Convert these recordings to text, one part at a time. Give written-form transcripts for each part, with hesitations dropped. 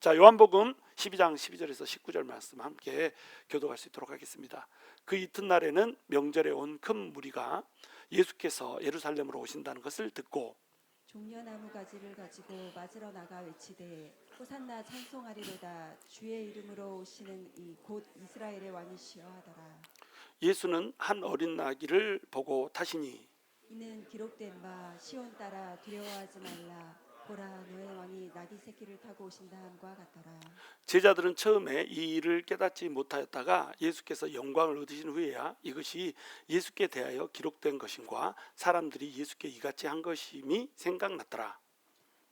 자, 요한복음 12장 12절에서 19절 말씀 함께 교독할 수 있도록 하겠습니다. 그 이튿날에는 명절에 온 큰 무리가 예수께서 예루살렘으로 오신다는 것을 듣고 종려나무 가지를 가지고 맞으러 나가 외치되 호산나 찬송하리로다 주의 이름으로 오시는 이 곧 이스라엘의 왕이시여 하더라. 예수는 한 어린 나귀를 보고 타시니 이는 기록된 바 시온 따라 두려워하지 말라 보라 너의 왕이 나귀 새끼를 타고 오신다 함과 같더라. 제자들은 처음에 이 일을 깨닫지 못하였다가 예수께서 영광을 얻으신 후에야 이것이 예수께 대하여 기록된 것임과 사람들이 예수께 이같이 한 것임이 생각났더라.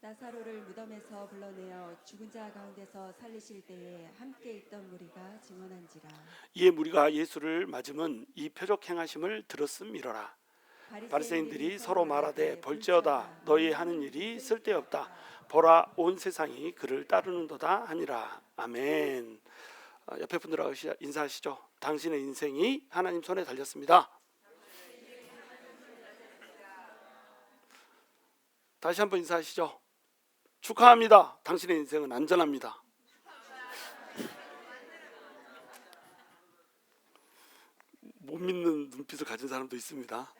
나사로를 무덤에서 불러내어 죽은 자 가운데서 살리실 때에 함께 있던 무리가 증언한지라. 이에 무리가 예수를 맞으면 이 표적 행하심을 들었음이러라. 바리새인들이 서로 말하되 볼지어다 너희 하는 일이 쓸데없다. 보라 온 세상이 그를 따르는도다 하니라. 아멘. 옆에 분들하고 인사하시죠. 당신의 인생이 하나님 손에 달렸습니다. 다시 한번 인사하시죠. 축하합니다. 당신의 인생은 안전합니다. 못 믿는 눈빛을 가진 사람도 있습니다.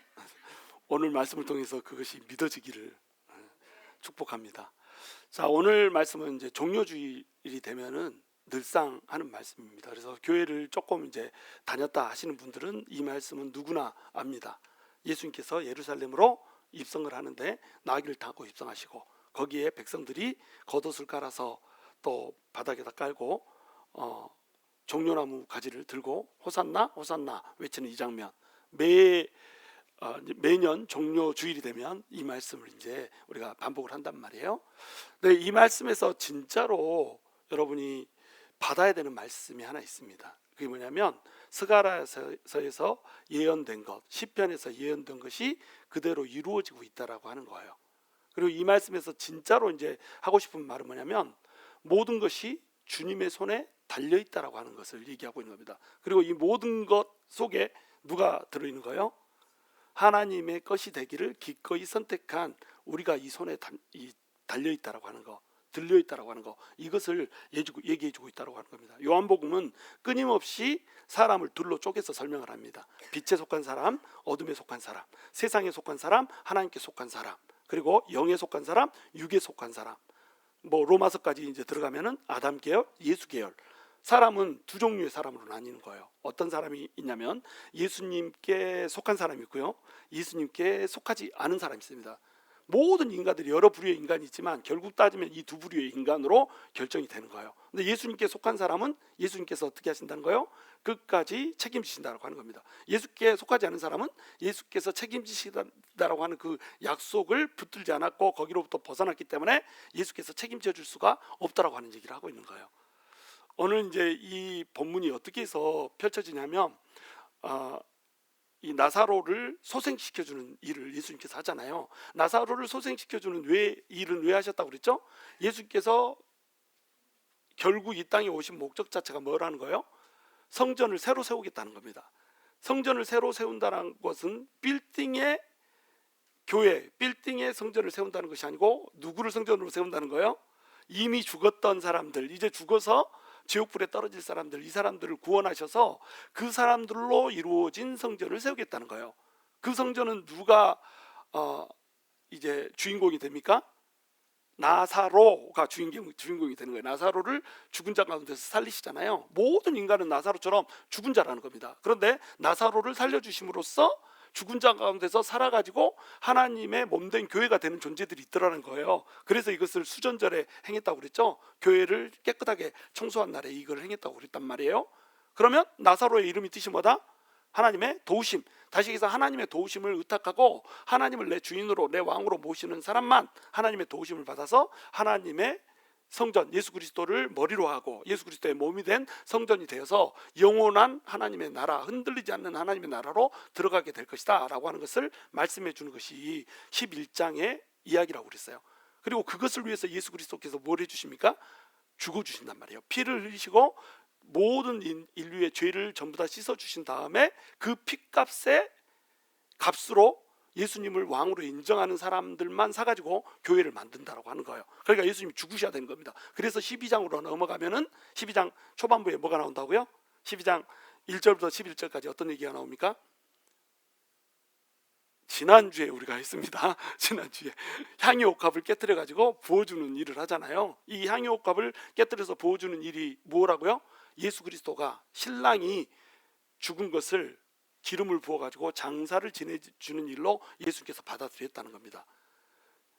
오늘 말씀을 통해서 그것이 믿어지기를 축복합니다. 자, 오늘 말씀은 이제 종료주일이 되면은 늘상 하는 말씀입니다. 그래서 교회를 조금 이제 다녔다 하시는 분들은 이 말씀은 누구나 압니다. 예수님께서 예루살렘으로 입성을 하는데 나귀를 타고 입성하시고 거기에 백성들이 겉옷을 깔아서 또 바닥에다 깔고 종려나무 가지를 들고 호산나 호산나 외치는 이 장면. 매년 종료 주일이 되면 이 말씀을 이제 우리가 반복을 한단 말이에요. 근데 이 말씀에서 진짜로 여러분이 받아야 되는 말씀이 하나 있습니다. 그게 뭐냐면 스가랴서에서 예언된 것, 시편에서 예언된 것이 그대로 이루어지고 있다라고 하는 거예요. 그리고 이 말씀에서 진짜로 이제 하고 싶은 말은 뭐냐면 모든 것이 주님의 손에 달려 있다라고 하는 것을 얘기하고 있는 겁니다. 그리고 이 모든 것 속에 누가 들어 있는 거예요? 하나님의 것이 되기를 기꺼이 선택한 우리가 이 손에 달려 있다라고 하는 거, 들려 있다라고 하는 거, 이것을 얘기해 주고 있다라고 하는 겁니다. 요한복음은 끊임없이 사람을 둘로 쪼개서 설명을 합니다. 빛에 속한 사람, 어둠에 속한 사람, 세상에 속한 사람, 하나님께 속한 사람, 그리고 영에 속한 사람, 육에 속한 사람. 뭐 로마서까지 이제 들어가면은 아담 계열, 예수 계열. 사람은 두 종류의 사람으로 나뉘는 거예요. 어떤 사람이 있냐면 예수님께 속한 사람이 있고요, 예수님께 속하지 않은 사람이 있습니다. 모든 인간들이 여러 부류의 인간이 있지만 결국 따지면 이 두 부류의 인간으로 결정이 되는 거예요. 근데 예수님께 속한 사람은 예수님께서 어떻게 하신다는 거예요? 끝까지 책임지신다고 하는 겁니다. 예수께 속하지 않은 사람은 예수께서 책임지신다라고 하는 그 약속을 붙들지 않았고 거기로부터 벗어났기 때문에 예수께서 책임져 줄 수가 없다라고 하는 얘기를 하고 있는 거예요. 오늘 이제 이 본문이 어떻게 해서 펼쳐지냐면 이 나사로를 소생시켜주는 일을 예수님께서 하잖아요. 나사로를 소생시켜주는 일은 왜 하셨다고 그랬죠? 예수께서 결국 이 땅에 오신 목적 자체가 뭐라는 거예요? 성전을 새로 세우겠다는 겁니다. 성전을 새로 세운다는 것은 빌딩의 교회, 빌딩의 성전을 세운다는 것이 아니고 누구를 성전으로 세운다는 거예요? 이미 죽었던 사람들, 이제 죽어서 지옥불에 떨어질 사람들, 이 사람들을 구원하셔서 그 사람들로 이루어진 성전을 세우겠다는 거예요. 그 성전은 누가 이제 주인공이 됩니까? 나사로가 주인공이 되는 거예요. 나사로를 죽은 자 가운데서 살리시잖아요. 모든 인간은 나사로처럼 죽은 자라는 겁니다. 그런데 나사로를 살려주심으로써 죽은 자 가운데서 살아가지고 하나님의 몸된 교회가 되는 존재들이 있더라는 거예요. 그래서 이것을 수전절에 행했다고 그랬죠. 교회를 깨끗하게 청소한 날에 이걸 행했다고 그랬단 말이에요. 그러면 나사로의 이름이 뜻이 뭐다? 하나님의 도우심. 다시 얘기해서 하나님의 도우심을 의탁하고 하나님을 내 주인으로 내 왕으로 모시는 사람만 하나님의 도우심을 받아서 하나님의 성전 예수 그리스도를 머리로 하고 예수 그리스도의 몸이 된 성전이 되어서 영원한 하나님의 나라, 흔들리지 않는 하나님의 나라로 들어가게 될 것이다 라고 하는 것을 말씀해 주는 것이 11장의 이야기라고 그랬어요. 그리고 그것을 위해서 예수 그리스도께서 뭘 해주십니까? 죽어주신단 말이에요. 피를 흘리시고 모든 인류의 죄를 전부 다 씻어주신 다음에 그 피값의 값으로 예수님을 왕으로 인정하는 사람들만 사가지고 교회를 만든다라고 하는 거예요. 그러니까 예수님이 죽으셔야 되는 겁니다. 그래서 12장으로 넘어가면은 12장 초반부에 뭐가 나온다고요? 12장 1절부터 11절까지 어떤 얘기가 나옵니까? 지난주에 우리가 했습니다. 지난주에 향유옥합을 깨뜨려 가지고 부어주는 일을 하잖아요. 이 향유옥합을 깨뜨려서 부어주는 일이 뭐라고요? 예수 그리스도가 신랑이 죽은 것을 기름을 부어 가지고 장사를 지내주는 일로 예수께서 받아들였다는 겁니다.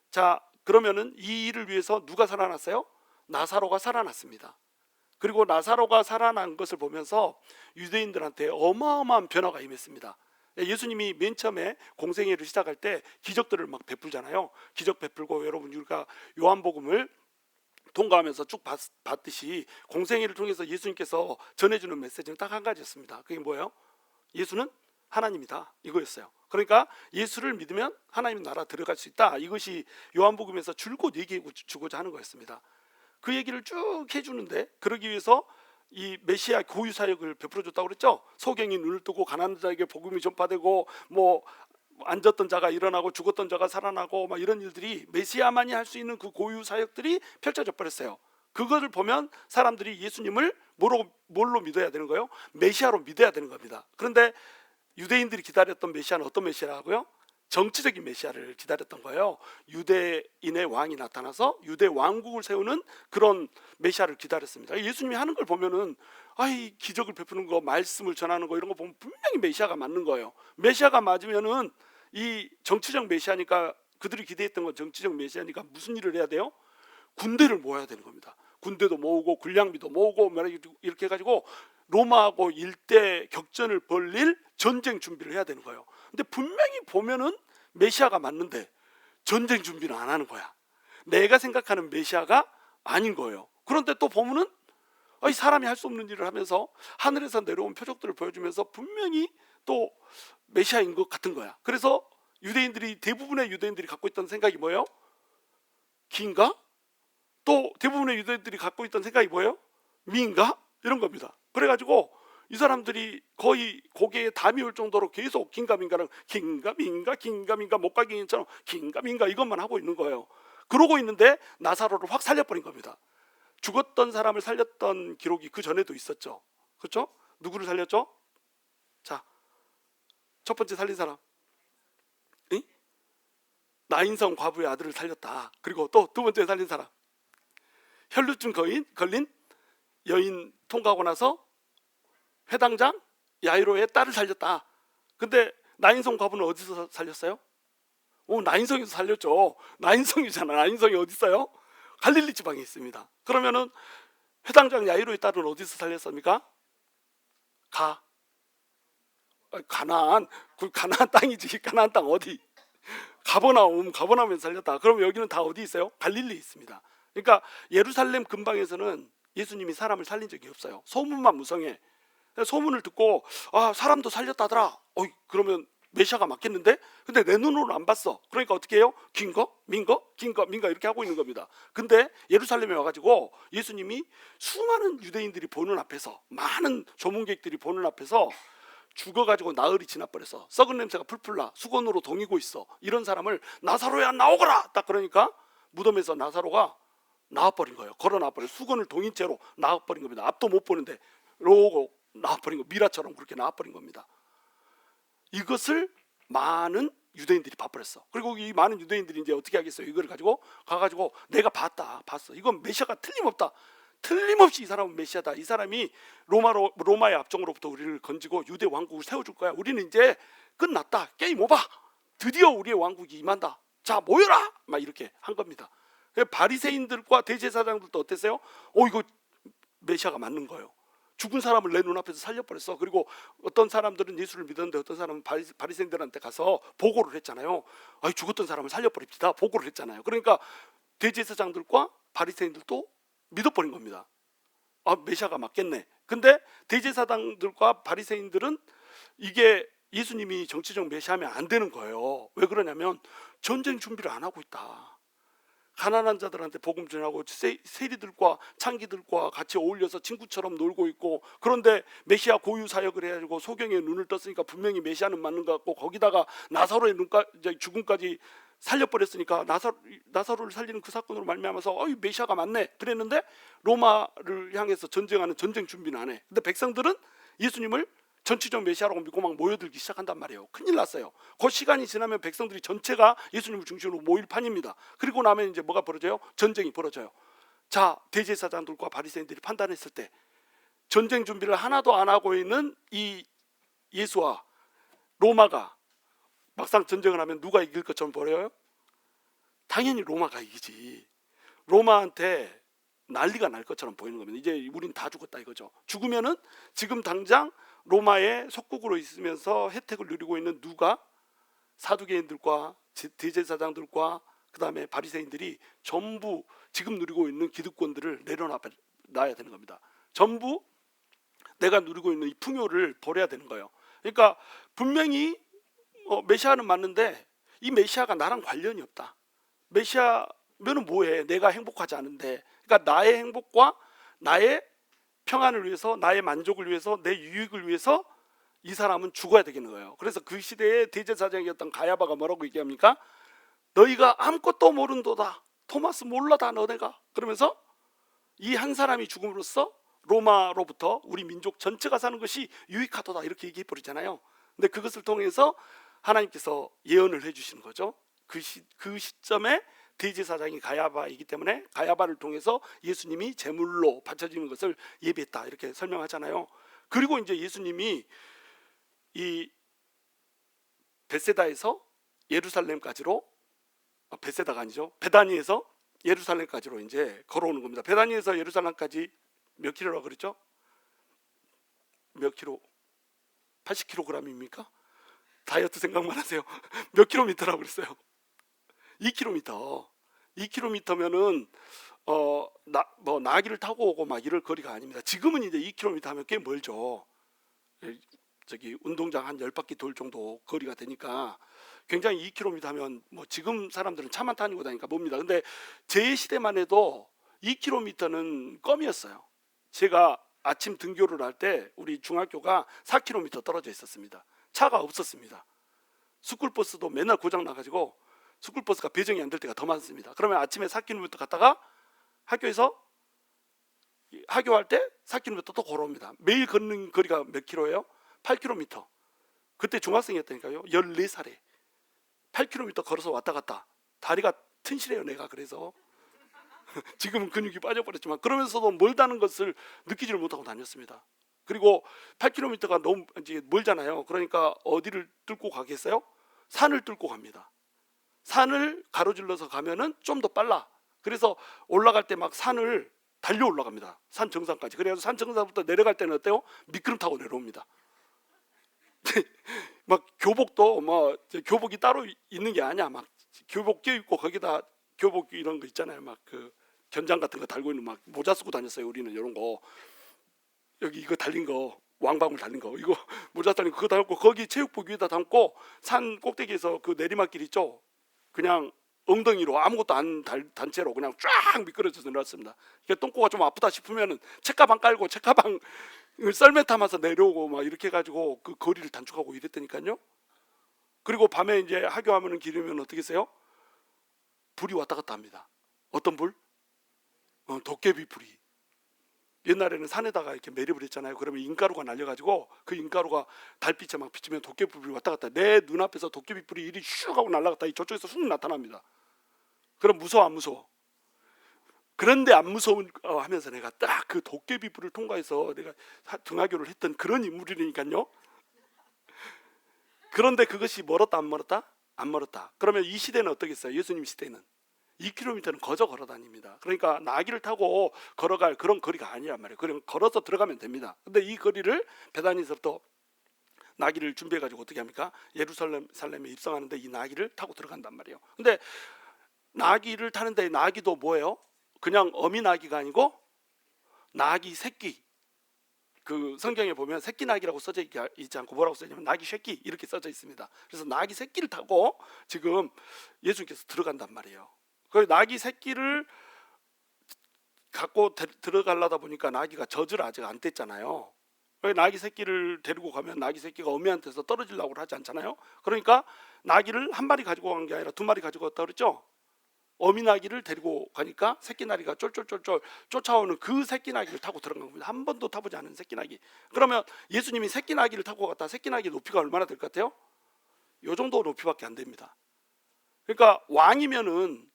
자, 그러면은 이 일을 위해서 누가 살아났어요? 나사로가 살아났습니다. 그리고 나사로가 살아난 것을 보면서 유대인들한테 어마어마한 변화가 임했습니다. 예수님이 맨 처음에 공생애를 시작할 때 기적들을 막 베풀잖아요. 기적 베풀고 여러분 우리가 요한복음을 통과하면서 쭉 봤듯이 공생애를 통해서 예수님께서 전해주는 메시지는 딱 한 가지였습니다. 그게 뭐예요? 예수는 하나님이다, 이거였어요. 그러니까 예수를 믿으면 하나님 나라 들어갈 수 있다, 이것이 요한복음에서 줄곧 얘기해 주고자 하는 거였습니다. 그 얘기를 쭉 해주는데, 그러기 위해서 이 메시아 고유 사역을 베풀어 줬다고 그랬죠. 소경이 눈을 뜨고 가난한 자에게 복음이 전파되고, 뭐 앉았던 자가 일어나고 죽었던 자가 살아나고, 막 이런 일들이 메시아만이 할 수 있는 그 고유 사역들이 펼쳐져 버렸어요. 그것을 보면 사람들이 예수님을 뭘로 믿어야 되는 거예요? 메시아로 믿어야 되는 겁니다. 그런데 유대인들이 기다렸던 메시아는 어떤 메시아라고요? 정치적인 메시아를 기다렸던 거예요. 유대인의 왕이 나타나서 유대 왕국을 세우는 그런 메시아를 기다렸습니다. 예수님이 하는 걸 보면은 이 기적을 베푸는 거, 말씀을 전하는 거, 이런 거 보면 분명히 메시아가 맞는 거예요. 메시아가 맞으면은 이 정치적 메시아니까, 그들이 기대했던 건 정치적 메시아니까 무슨 일을 해야 돼요? 군대를 모아야 되는 겁니다. 군대도 모으고 군량미도 모으고 이렇게 해가지고 로마하고 일대 격전을 벌릴 전쟁 준비를 해야 되는 거예요. 근데 분명히 보면은 메시아가 맞는데 전쟁 준비는 안 하는 거야. 내가 생각하는 메시아가 아닌 거예요. 그런데 또 보면은 이 사람이 할 수 없는 일을 하면서 하늘에서 내려온 표적들을 보여주면서 분명히 또 메시아인 것 같은 거야. 그래서 대부분의 유대인들이 갖고 있던 생각이 뭐예요? 기인가? 또 대부분의 유대인들이 갖고 있던 생각이 뭐예요? 미인가? 이런 겁니다. 그래가지고 이 사람들이 거의 고개에 담이 올 정도로 계속 긴가민가랑 긴가민가 목각인처럼 긴가민가 이것만 하고 있는 거예요. 그러고 있는데 나사로를 확 살려버린 겁니다. 죽었던 사람을 살렸던 기록이 그 전에도 있었죠. 그렇죠? 누구를 살렸죠? 자, 첫 번째 살린 사람, 나인성 과부의 아들을 살렸다. 그리고 또 두 번째 살린 사람, 혈루증 걸린 여인 통과하고 나서 회당장 야이로의 딸을 살렸다. 근데 나인성 과부는 어디서 살렸어요? 나인성에서 살렸죠. 나인성이잖아. 나인성이 어디 있어요? 갈릴리 지방에 있습니다. 그러면은 회당장 야이로의 딸은 어디서 살렸습니까? 가나안. 그 가나안 땅이지. 가나안 땅 어디? 가버나움에서 살렸다. 그럼 여기는 다 어디 있어요? 갈릴리에 있습니다. 그러니까 예루살렘 근방에서는 예수님이 사람을 살린 적이 없어요. 소문만 무성해. 소문을 듣고 사람도 살렸다더라. 그러면 메시아가 맞겠는데? 근데 내 눈으로는 안 봤어. 그러니까 어떻게 해요? 긴거? 민거? 민가 이렇게 하고 있는 겁니다. 근데 예루살렘에 와가지고 예수님이 수많은 유대인들이 보는 앞에서, 많은 조문객들이 보는 앞에서 죽어가지고 나흘이 지나버렸어. 썩은 냄새가 풀풀 나. 수건으로 동이고 있어. 이런 사람을 나사로야 나오거라. 딱 그러니까 무덤에서 나사로가 나와버린 거예요. 걸어 나와버려. 수건을 동인 채로 나와버린 겁니다. 앞도 못 보는데 이러고 나와버린 거, 미라처럼 그렇게 나와버린 겁니다. 이것을 많은 유대인들이 봐버렸어. 그리고 이 많은 유대인들이 이제 어떻게 하겠어요? 이걸 가지고 가가지고 내가 봤어. 이건 메시아가 틀림없다. 틀림없이 이 사람은 메시아다. 이 사람이 로마의 압정으로부터 우리를 건지고 유대 왕국을 세워줄 거야. 우리는 이제 끝났다. 게임 오버. 드디어 우리의 왕국이 임한다. 자, 모여라. 막 이렇게 한 겁니다. 바리새인들과 대제사장들도 어땠어요? 이거 메시아가 맞는 거예요. 죽은 사람을 내 눈앞에서 살려버렸어. 그리고 어떤 사람들은 예수를 믿었는데 어떤 사람은 바리새인들한테 가서 보고를 했잖아요. 죽었던 사람을 살려버립시다. 보고를 했잖아요. 그러니까 대제사장들과 바리새인들도 믿어버린 겁니다. 메시아가 맞겠네. 근데 대제사장들과 바리새인들은 이게 예수님이 정치적 메시아면 안 되는 거예요. 왜 그러냐면 전쟁 준비를 안 하고 있다. 가난한 자들한테 복음 전하고 세리들과 창기들과 같이 어울려서 친구처럼 놀고 있고, 그런데 메시아 고유 사역을 해가지고 소경의 눈을 떴으니까 분명히 메시아는 맞는 것 같고, 거기다가 나사로의 죽음까지 살려버렸으니까 나사로를 살리는 그 사건으로 말미암아서 메시아가 맞네 그랬는데, 로마를 향해서 전쟁하는 전쟁 준비는 안 해. 근데 백성들은 예수님을 전치적 메시아라고 믿고 막 모여들기 시작한단 말이에요. 큰일 났어요. 그 시간이 지나면 백성들이 전체가 예수님을 중심으로 모일 판입니다. 그리고 나면 이제 뭐가 벌어져요? 전쟁이 벌어져요. 자, 대제사장들과 바리새인들이 판단했을 때 전쟁 준비를 하나도 안 하고 있는 이 예수와 로마가 막상 전쟁을 하면 누가 이길 것처럼 보여요? 당연히 로마가 이기지. 로마한테 난리가 날 것처럼 보이는 겁니다. 이제 우린 다 죽었다 이거죠. 죽으면은 지금 당장 로마의 속국으로 있으면서 혜택을 누리고 있는 누가? 사두개인들과 대제사장들과 그 다음에 바리새인들이 전부 지금 누리고 있는 기득권들을 내려놔야 되는 겁니다. 전부 내가 누리고 있는 이 풍요를 버려야 되는 거예요. 그러니까 분명히 메시아는 맞는데 이 메시아가 나랑 관련이 없다. 메시아면은 뭐해? 내가 행복하지 않은데. 그러니까 나의 행복과 나의 평안을 위해서, 나의 만족을 위해서, 내 유익을 위해서 이 사람은 죽어야 되겠는 거예요. 그래서 그 시대의 대제사장이었던 가야바가 뭐라고 얘기합니까? 너희가 아무것도 모른도다. 토마스 몰라다 너네가. 그러면서 이 한 사람이 죽음으로써 로마로부터 우리 민족 전체가 사는 것이 유익하도다 이렇게 얘기해 버리잖아요. 근데 그것을 통해서 하나님께서 예언을 해주시는 거죠. 그 시점에 대제사장이 가야바이기 때문에 가야바를 통해서 예수님이 제물로 바쳐지는 것을 예비했다 이렇게 설명하잖아요. 그리고 이제 예수님이 이 베세다에서 예루살렘까지로, 베세다가 아니죠, 베다니에서 예루살렘까지로 이제 걸어오는 겁니다. 베다니에서 예루살렘까지 몇 킬로라고 그랬죠? 몇 킬로? 80kg입니까? 다이어트 생각만 하세요. 몇 킬로미터라고 그랬어요? 2km. 2km면은 나귀를 타고 오고 막 이럴 거리가 아닙니다. 지금은 이제 2km 하면 꽤 멀죠. 저기 운동장 한 10바퀴 돌 정도 거리가 되니까 굉장히 2km 하면 뭐 지금 사람들은 차만 타고 다니까 뭡니다. 근데 제 시대만 해도 2km는 껌이었어요. 제가 아침 등교를 할 때 우리 중학교가 4km 떨어져 있었습니다. 차가 없었습니다. 스쿨버스도 맨날 고장 나가지고 스쿨버스가 배정이 안 될 때가 더 많습니다. 그러면 아침에 4km 갔다가 학교에서 학교할 때 4km 또 걸어옵니다. 매일 걷는 거리가 몇 킬로예요? 8km. 그때 중학생이었다니까요. 14살에 8km 걸어서 왔다 갔다. 다리가 튼실해요 내가. 그래서 지금은 근육이 빠져버렸지만 그러면서도 멀다는 것을 느끼지를 못하고 다녔습니다. 그리고 8km가 너무 이제 멀잖아요. 그러니까 어디를 뚫고 가겠어요? 산을 뚫고 갑니다. 산을 가로질러서 가면은 좀 더 빨라. 그래서 올라갈 때 막 산을 달려 올라갑니다. 산 정상까지. 그래서 산 정상부터 내려갈 때는 어때요? 미끄럼 타고 내려옵니다. 막 교복도 뭐 교복이 따로 있는 게 아니야. 막 교복 껴입고 거기다 교복 이런 거 있잖아요. 막 그 견장 같은 거 달고 있는 막 모자 쓰고 다녔어요. 우리는 이런 거. 여기 이거 달린 거, 왕방울 달린 거, 이거 모자 달린 거 그거 담고 거기 체육복 위에다 담고 산 꼭대기에서 그 내리막길 있죠. 그냥 엉덩이로 아무것도 안 단 채로 그냥 쫙 미끄러져서 내려왔습니다. 똥꼬가 좀 아프다 싶으면은 책가방 깔고 책가방 썰매 타면서 내려오고 막 이렇게 해가지고 그 거리를 단축하고 이랬다니까요. 그리고 밤에 이제 하교하면은 기르면 어떻게 해요? 불이 왔다 갔다 합니다. 어떤 불? 도깨비 불이. 옛날에는 산에다가 이렇게 매립을 했잖아요. 그러면 인가루가 날려가지고 그 인가루가 달빛에 막 비치면 도깨비불이 왔다 갔다. 내 눈앞에서 도깨비불이 이리 슉 하고 날아갔다 저쪽에서 쑥 나타납니다. 그럼 무서워 안 무서워? 그런데 안 무서워 하면서 내가 딱 그 도깨비불을 통과해서 내가 등하교를 했던 그런 인물이니까요. 그런데 그것이 멀었다 안 멀었다? 안 멀었다. 그러면 이 시대는 어떻겠어요? 예수님 시대는 2km는 거저 걸어 다닙니다. 그러니까 나귀를 타고 걸어갈 그런 거리가 아니란 말이에요. 그냥 걸어서 들어가면 됩니다. 근데 이 거리를 베다니에서부터 나귀를 준비해 가지고 어떻게 합니까? 예루살렘에 입성하는데 이 나귀를 타고 들어간단 말이에요. 근데 나귀를 타는데 나귀도 뭐예요? 그냥 어미 나귀가 아니고 나귀 새끼. 그 성경에 보면 새끼 나귀라고 써져 있지 않고 뭐라고 써있냐면 나귀 새끼 이렇게 써져 있습니다. 그래서 나귀 새끼를 타고 지금 예수님께서 들어간단 말이에요. 그 나귀 새끼를 갖고 들어가려다 보니까 나귀가 젖을 아직 안 뗐잖아요. 나귀 새끼를 데리고 가면 나귀 새끼가 어미한테서 떨어지려고 하지 않잖아요. 그러니까 나귀를 한 마리 가지고 간 게 아니라 두 마리 가지고 갔다 그랬죠. 어미 나귀를 데리고 가니까 새끼 나귀가 쫄쫄쫄쫄 쫓아오는 그 새끼 나귀를 타고 들어간 겁니다. 한 번도 타보지 않은 새끼 나귀. 그러면 예수님이 새끼 나귀를 타고 갔다 새끼 나귀 높이가 얼마나 될 것 같아요? 요 정도 높이밖에 안 됩니다. 그러니까 왕이면은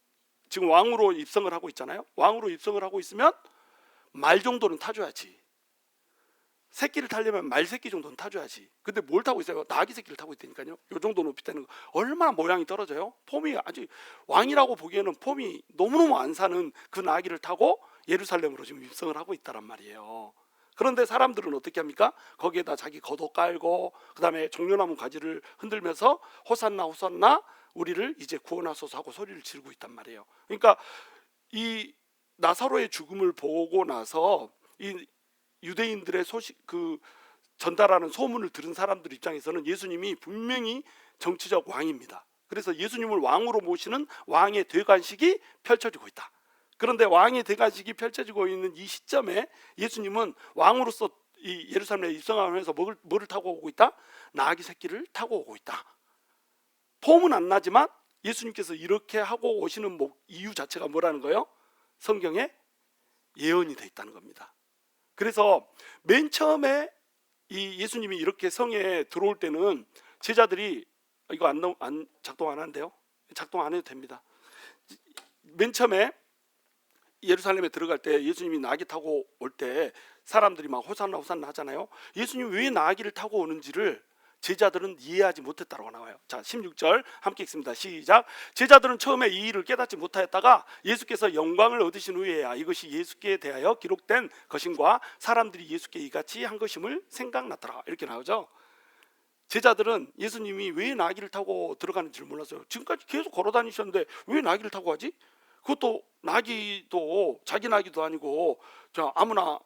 지금 왕으로 입성을 하고 있잖아요. 왕으로 입성을 하고 있으면 말 정도는 타줘야지. 새끼를 타려면 말 새끼 정도는 타줘야지. 근데 뭘 타고 있어요? 나귀 새끼를 타고 있다니까요. 요 정도 높이 되는 거 얼마나 모양이 떨어져요? 폼이 아주 왕이라고 보기에는 폼이 너무너무 안 사는 그 나귀를 타고 예루살렘으로 지금 입성을 하고 있다란 말이에요. 그런데 사람들은 어떻게 합니까? 거기에다 자기 겉옷 깔고 그다음에 종려나무 가지를 흔들면서 호산나 호산나 우리를 이제 구원하소서 하고 소리를 지르고 있단 말이에요. 그러니까 이 나사로의 죽음을 보고 나서 이 유대인들의 소식 그 전달하는 소문을 들은 사람들 입장에서는 예수님이 분명히 정치적 왕입니다. 그래서 예수님을 왕으로 모시는 왕의 대관식이 펼쳐지고 있다. 그런데 왕의 대관식이 펼쳐지고 있는 이 시점에 예수님은 왕으로서 이 예루살렘에 입성하면서 뭐를 타고 오고 있다? 나귀 새끼를 타고 오고 있다. 폼은 안 나지만 예수님께서 이렇게 하고 오시는 이유 자체가 뭐라는 거예요? 성경에 예언이 돼 있다는 겁니다. 그래서 맨 처음에 이 예수님이 이렇게 성에 들어올 때는 제자들이 이거 안 작동 안 하는데요. 작동 안 해도 됩니다. 맨 처음에 예루살렘에 들어갈 때 예수님이 나귀 타고 올 때 사람들이 막 호산나 호산나 하잖아요. 예수님이 왜 나귀를 타고 오는지를 제자들은 이해하지 못했다고 나와요. 자, 16절 함께 읽습니다. 시작. 제자들은 처음에 이 일을 깨닫지 못하였다가 예수께서 영광을 얻으신 후에야 이것이 예수께 대하여 기록된 것임과 사람들이 예수께 이같이 한 것임을 생각났더라. 이렇게 나오죠. 제자들은 예수님이 왜 나귀를 타고 들어가는지를 몰랐어요. 지금까지 계속 걸어 다니셨는데 왜 나귀를 타고 가지? 그것도 나귀도 자기 나귀도 아니고 아무나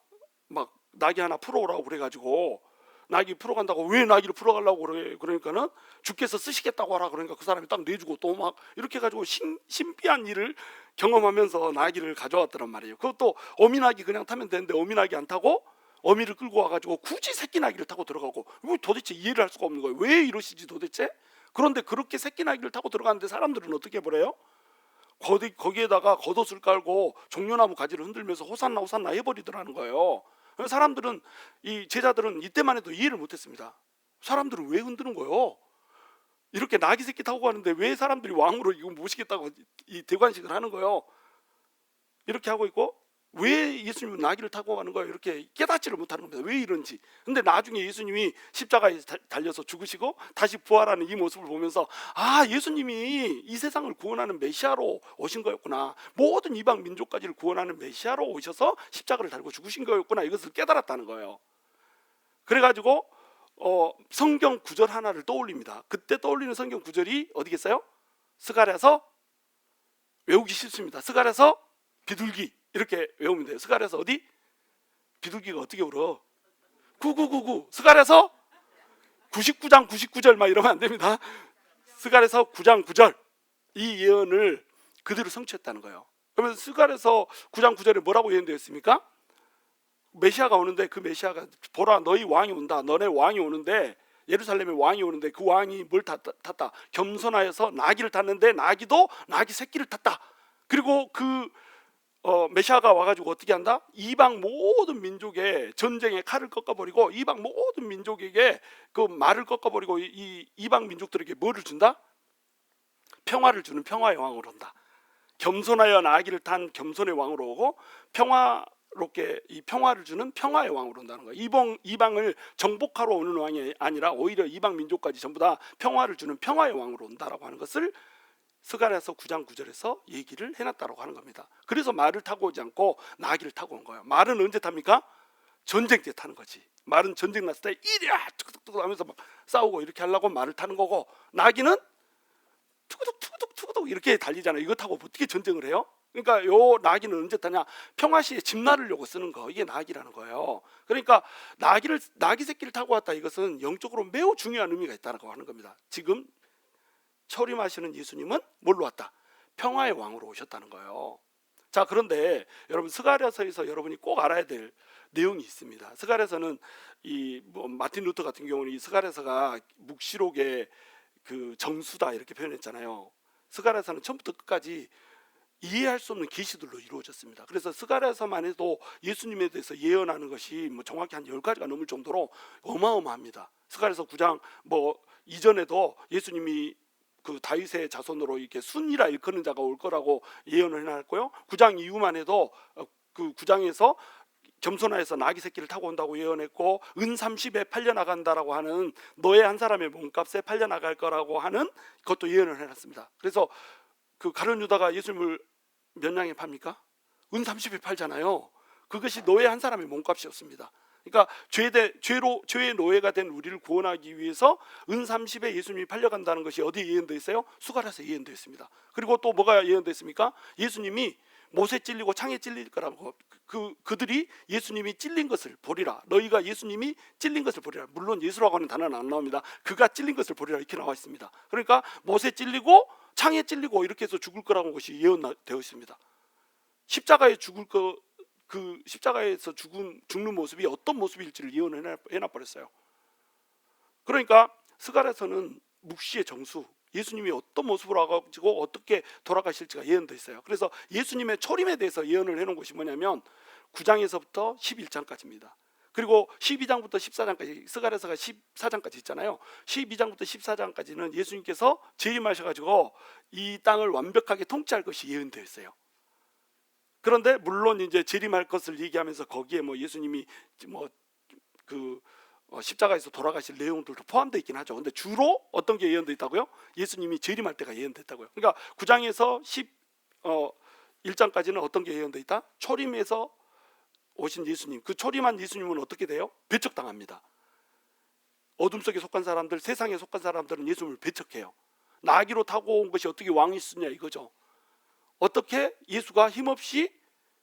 막 나귀 하나 풀어오라고 그래가지고 나귀 풀어간다고 왜 나귀를 풀어가려고 그래? 그러니까는 주께서 쓰시겠다고 하라. 그러니까 그 사람이 딱 내주고 또 막 이렇게 해가지고 신비한 일을 경험하면서 나귀를 가져왔더란 말이에요. 그것도 어미 나귀 그냥 타면 되는데 어미 나귀 안 타고 어미를 끌고 와가지고 굳이 새끼 나귀를 타고 들어가고 이거 도대체 이해를 할 수가 없는 거예요. 왜 이러시지 도대체? 그런데 그렇게 새끼 나귀를 타고 들어가는데 사람들은 어떻게 보래요? 거기에다가 겉옷을 깔고 종려나무 가지를 흔들면서 호산나 호산나 해버리더라는 거예요. 사람들은 이 제자들은 이때만 해도 이해를 못했습니다. 사람들은 왜 흔드는 거예요? 이렇게 나귀 새끼 타고 가는데 왜 사람들이 왕으로 이거 모시겠다고 이 대관식을 하는 거예요? 이렇게 하고 있고 왜 예수님은 나귀를 타고 가는 거예요? 이렇게 깨닫지를 못하는 겁니다. 왜 이런지. 근데 나중에 예수님이 십자가에 달려서 죽으시고 다시 부활하는 이 모습을 보면서 아, 예수님이 이 세상을 구원하는 메시아로 오신 거였구나. 모든 이방 민족까지를 구원하는 메시아로 오셔서 십자가를 달고 죽으신 거였구나. 이것을 깨달았다는 거예요. 그래가지고 성경 구절 하나를 떠올립니다. 그때 떠올리는 성경 구절이 어디겠어요? 스가랴서 외우기 쉽습니다. 스가랴서 비둘기 이렇게 외우면 돼요. 스가랴서 어디? 비둘기가 어떻게 울어? 9999. 스가랴서 99장 99절 막 이러면 안 됩니다. 스가랴서 9장 9절 이 예언을 그대로 성취했다는 거예요. 그러면 스가랴서 9장 9절에 뭐라고 예언되어 있습니까? 메시아가 오는데 그 메시아가 보라 너희 왕이 온다. 너네 왕이 오는데 예루살렘에 왕이 오는데 그 왕이 뭘 탔다? 겸손하여서 나귀를 탔는데 나귀도 나귀 새끼를 탔다. 그리고 그 메시아가 와가지고 어떻게 한다? 이방 모든 민족의 전쟁에 칼을 꺾어버리고 이방 모든 민족에게 그 말을 꺾어버리고 이 이방 민족들에게 뭐를 준다? 평화를 주는 평화의 왕으로 온다. 겸손하여 나귀를 탄 겸손의 왕으로 오고 평화롭게 이 평화를 주는 평화의 왕으로 온다는 거예요. 이방을 정복하러 오는 왕이 아니라 오히려 이방 민족까지 전부 다 평화를 주는 평화의 왕으로 온다라고 하는 것을 스가랴서 9장 9절에서 얘기를 해놨다고 하는 겁니다. 그래서 말을 타고 오지 않고 나귀를 타고 온 거예요. 말은 언제 탑니까? 전쟁 때 타는 거지. 말은 전쟁 났을 때 이리야 툭툭툭 하면서 막 싸우고 이렇게 하려고 말을 타는 거고 나귀는 투구둑 이렇게 달리잖아요. 이거 타고 어떻게 전쟁을 해요? 그러니까 요 나귀는 언제 타냐? 평화시에 집 나르려고 쓰는 거. 이게 나귀라는 거예요. 그러니까 나귀 새끼를 타고 왔다. 이것은 영적으로 매우 중요한 의미가 있다고 하는 겁니다. 지금 초림하시는 예수님은 뭘로 왔다? 평화의 왕으로 오셨다는 거예요. 자, 그런데 여러분 스가랴서에서 여러분이 꼭 알아야 될 내용이 있습니다. 스가랴서는 마틴 루터 같은 경우는 이 스가랴서가 묵시록의 그 정수다 이렇게 표현했잖아요. 스가랴서는 처음부터 끝까지 이해할 수 없는 계시들로 이루어졌습니다. 그래서 스가랴서만 해도 예수님에 대해서 예언하는 것이 뭐 정확히 한 10가지가 넘을 정도로 어마어마합니다. 스가랴서 9장 뭐 이전에도 예수님이 그 다윗의 자손으로 이렇게 순이라 일컫는 자가 올 거라고 예언을 해놨고요. 9장 이후만 해도 그 9장에서 겸손하여서 나귀 새끼를 타고 온다고 예언했고, 은 30에 팔려 나간다라고 하는 너의 한 사람의 몸값에 팔려 나갈 거라고 하는 그것도 예언을 해놨습니다. 그래서 그 가룟 유다가 예수님을 몇 냥에 팝니까? 은 30에 팔잖아요. 그것이 노예 한 사람의 몸값이었습니다. 그러니까 죄의 노예가 된 우리를 구원하기 위해서 은 30에 예수님이 팔려간다는 것이 어디에 예언되어 있어요? 수가랴서에 예언되어 있습니다. 그리고 또 뭐가 예언되어 있습니까? 예수님이 못에 찔리고 창에 찔릴 거라고, 그들이 예수님이 찔린 것을 보리라. 너희가 예수님이 찔린 것을 보리라. 물론 예수라고 하는 단어는 안 나옵니다. 그가 찔린 것을 보리라 이렇게 나와 있습니다. 그러니까 못에 찔리고 창에 찔리고 이렇게 해서 죽을 거라는 것이 예언되어 있습니다. 십자가에 죽을 거, 그 십자가에서 죽는 모습이 어떤 모습일지를 예언을 해놔버렸어요. 그러니까 스가랴서는 묵시의 정수, 예수님이 어떤 모습으로 와가지고 어떻게 돌아가실지가 예언되어 있어요. 그래서 예수님의 초림에 대해서 예언을 해놓은 것이 뭐냐면 9장에서부터 11장까지입니다. 그리고 12장부터 14장까지, 스가랴서가 14장까지 있잖아요. 12장부터 14장까지는 예수님께서 재림하셔가지고 이 땅을 완벽하게 통치할 것이 예언되어 있어요. 그런데 물론 이제 재림할 것을 얘기하면서 거기에 뭐 예수님이 뭐 그 십자가에서 돌아가실 내용들도 포함되어 있긴 하죠. 근데 주로 어떤 게 예언되어 있다고요? 예수님이 재림할 때가 예언됐다고요. 그러니까 9장에서 11장까지는 어떤 게 예언되어 있다? 초림에서 오신 예수님, 그 초림한 예수님은 어떻게 돼요? 배척당합니다. 어둠 속에 속한 사람들, 세상에 속한 사람들은 예수님을 배척해요. 나귀로 타고 온 것이 어떻게 왕이 쓰냐 이거죠. 어떻게 예수가 힘없이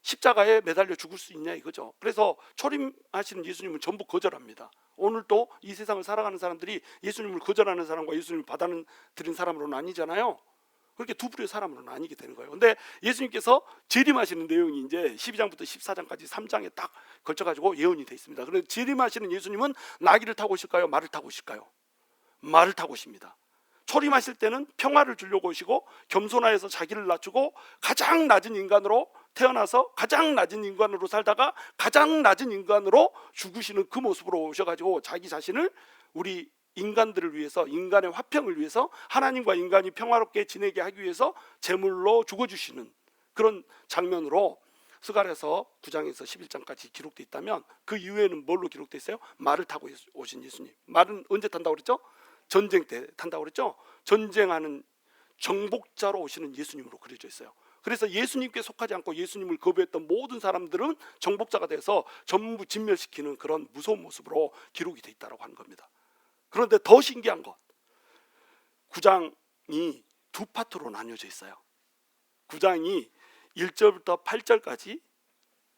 십자가에 매달려 죽을 수 있냐 이거죠. 그래서 초림하시는 예수님은 전부 거절합니다. 오늘도 이 세상을 살아가는 사람들이 예수님을 거절하는 사람과 예수님을 받아들인 사람으로는 아니잖아요. 그렇게 두 부류의 사람으로 나뉘게 되는 거예요. 근데 예수님께서 재림하시는 내용이 이제 12장부터 14장까지 3장에 딱 걸쳐가지고 예언이 되어 있습니다. 그래서 재림하시는 예수님은 나귀를 타고 오실까요? 말을 타고 오실까요? 말을 타고 오십니다. 초림하실 때는 평화를 주려고 오시고 겸손하여서 자기를 낮추고 가장 낮은 인간으로 태어나서 가장 낮은 인간으로 살다가 가장 낮은 인간으로 죽으시는 그 모습으로 오셔가지고 자기 자신을 우리 인간들을 위해서, 인간의 화평을 위해서, 하나님과 인간이 평화롭게 지내게 하기 위해서 제물로 죽어주시는 그런 장면으로 스가랴서 9장에서 11장까지 기록되어 있다면, 그 이후에는 뭘로 기록되어 있어요? 말을 타고 오신 예수님. 말은 언제 탄다고 그랬죠? 전쟁 때 탄다고 그랬죠? 전쟁하는 정복자로 오시는 예수님으로 그려져 있어요. 그래서 예수님께 속하지 않고 예수님을 거부했던 모든 사람들은 정복자가 돼서 전부 진멸시키는 그런 무서운 모습으로 기록이 되어 있다고 하는 겁니다. 그런데 더 신기한 것, 9장이 두 파트로 나뉘어져 있어요. 9장이 1절부터 8절까지,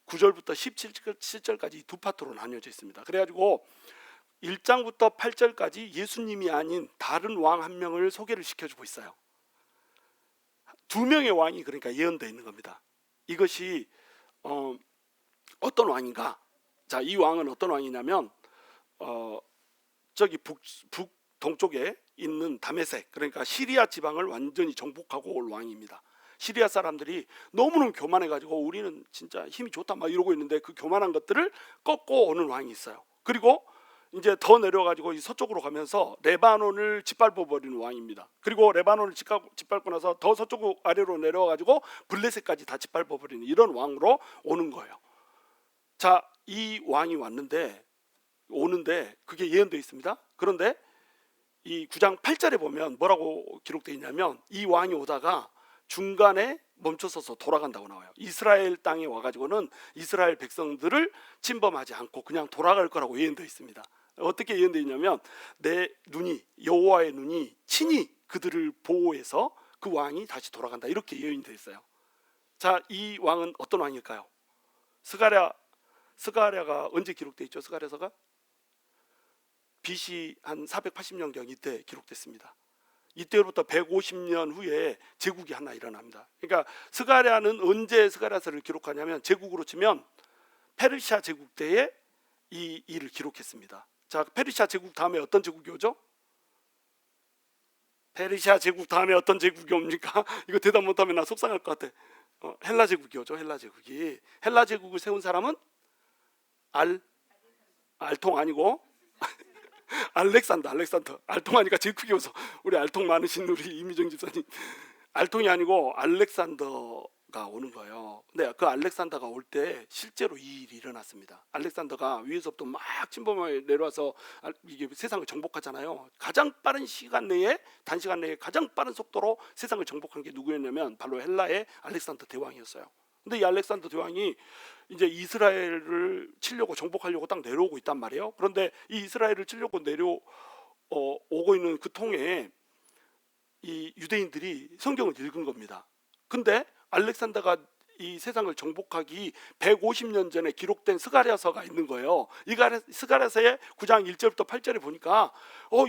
9절부터 17절까지 두 파트로 나뉘어져 있습니다. 그래가지고 1장부터 8절까지 예수님이 아닌 다른 왕 한 명을 소개를 시켜주고 있어요. 두 명의 왕이 그러니까 예언되어 있는 겁니다. 이것이 어떤 왕인가? 자, 이 왕은 어떤 왕이냐면 저기 북동쪽에 있는 다메섹, 그러니까 시리아 지방을 완전히 정복하고 올 왕입니다. 시리아 사람들이 너무너무 교만해가지고 우리는 진짜 힘이 좋다 막 이러고 있는데 그 교만한 것들을 꺾고 오는 왕이 있어요. 그리고 이제 더 내려가지고 이 서쪽으로 가면서 레바논을 짓밟아 버리는 왕입니다. 그리고 레바논을 짓밟고 나서 더 서쪽 아래로 내려가지고 블레셋까지 다 짓밟아 버리는 이런 왕으로 오는 거예요. 자, 이 왕이 오는데 그게 예언되어 있습니다. 그런데 이 9장 8절에 보면 뭐라고 기록되어 있냐면, 이 왕이 오다가 중간에 멈춰서서 돌아간다고 나와요. 이스라엘 땅에 와가지고는 이스라엘 백성들을 침범하지 않고 그냥 돌아갈 거라고 예언되어 있습니다. 어떻게 예언되어 있냐면, 내 눈이, 여호와의 눈이 친히 그들을 보호해서 그 왕이 다시 돌아간다, 이렇게 예언이 되어 있어요. 자, 이 왕은 어떤 왕일까요? 스가랴가 언제 기록되어 있죠? 스가랴서가 BC 한 480년경 이때 기록됐습니다. 이때로부터 150년 후에 제국이 하나 일어납니다. 그러니까 스가랴는 언제 스가랴서를 기록하냐면 제국으로 치면 페르시아 제국 때에 이 일을 기록했습니다. 자, 페르시아 제국 다음에 어떤 제국이 오죠? 페르시아 제국 다음에 어떤 제국이 옵니까? 이거 대답 못하면 나 속상할 것 같아. 헬라 제국이 오죠. 헬라 제국이. 헬라 제국을 세운 사람은 알통 아니고 알렉산더. 알통 아니까 제일 크게 웃어. 우리 알통 많으신 우리 이미정 집사님. 알통이 아니고 알렉산더가 오는 거예요. 근데 그 알렉산더가 올 때 실제로 이 일이 일어났습니다. 알렉산더가 위에서부터 막 침범해 내려와서 이게 세상을 정복하잖아요. 가장 빠른 시간 내에, 단시간 내에 가장 빠른 속도로 세상을 정복한 게 누구였냐면 바로 헬라의 알렉산더 대왕이었어요. 근데 이 알렉산더 대왕이 이제 이스라엘을 치려고 정복하려고 딱 내려오고 있단 말이에요. 그런데 이 이스라엘을 치려고 오고 있는 그 통에 이 유대인들이 성경을 읽은 겁니다. 근데 알렉산더가 이 세상을 정복하기 150년 전에 기록된 스가랴서가 있는 거예요. 이 스가랴서의 9장 1절부터 8절에 보니까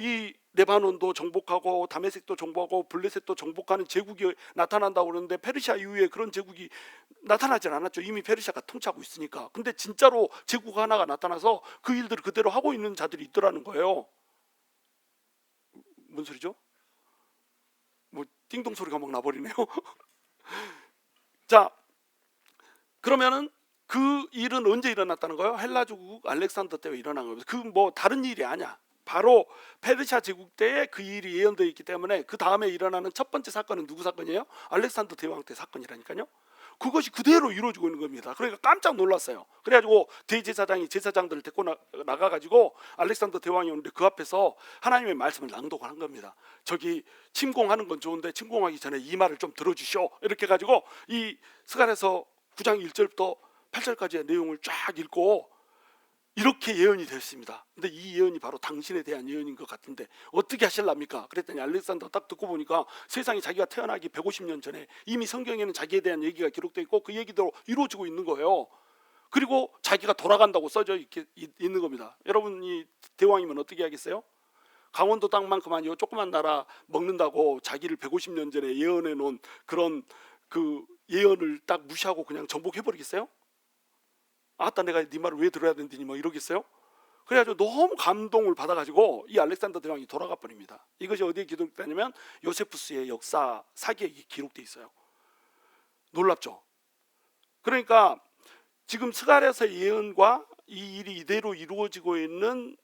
이 레바논도 정복하고 다메섹도 정복하고 블레셋도 정복하는 제국이 나타난다고 그러는데 페르시아 이후에 그런 제국이 나타나질 않았죠. 이미 페르시아가 통치하고 있으니까. 근데 진짜로 제국 하나가 나타나서 그 일들을 그대로 하고 있는 자들이 있더라는 거예요. 뭔 소리죠? 뭐 띵동 소리가 막 나버리네요. 자, 그러면은 그 일은 언제 일어났다는 거예요? 헬라 제국 알렉산더 때 일어난 겁니다. 그 뭐 다른 일이 아니야. 바로 페르시아 제국 때에 그 일이 예언되어 있기 때문에 그 다음에 일어나는 첫 번째 사건은 누구 사건이에요? 알렉산더 대왕 때 사건이라니까요. 그것이 그대로 이루어지고 있는 겁니다. 그러니까 깜짝 놀랐어요. 그래가지고 대제사장이 제사장들을 데리고 나가가지고 알렉산더 대왕이 오는데 그 앞에서 하나님의 말씀을 낭독을 한 겁니다. 저기 침공하는 건 좋은데 침공하기 전에 이 말을 좀 들어주시오. 이렇게 가지고 이 스가랴서 9장 1절부터 8절까지의 내용을 쫙 읽고 이렇게 예언이 됐습니다. 근데 이 예언이 바로 당신에 대한 예언인 것 같은데 어떻게 하실랍니까? 그랬더니 알렉산더 딱 듣고 보니까 세상에 자기가 태어나기 150년 전에 이미 성경에는 자기에 대한 얘기가 기록되어 있고 그 얘기대로 이루어지고 있는 거예요. 그리고 자기가 돌아간다고 써져 있는 겁니다. 여러분이 대왕이면 어떻게 하겠어요? 강원도 땅만큼만 요 조그만 나라 먹는다고 자기를 150년 전에 예언해 놓은 그런 그 예언을 딱 무시하고 그냥 정복해 버리겠어요? 아따 내가 네 말을 왜 들어야 되니 뭐 이러겠어요? 그래가지고 너무 감동을 받아가지고 이 알렉산더 대왕이 돌아가 버립니다. 이것이 어디에 기록되냐면 요세푸스의 역사 사기에 기록돼 있어요. 놀랍죠? 그러니까 지금 스가랴서 예언과 이 일이 이대로 이루어지고 있는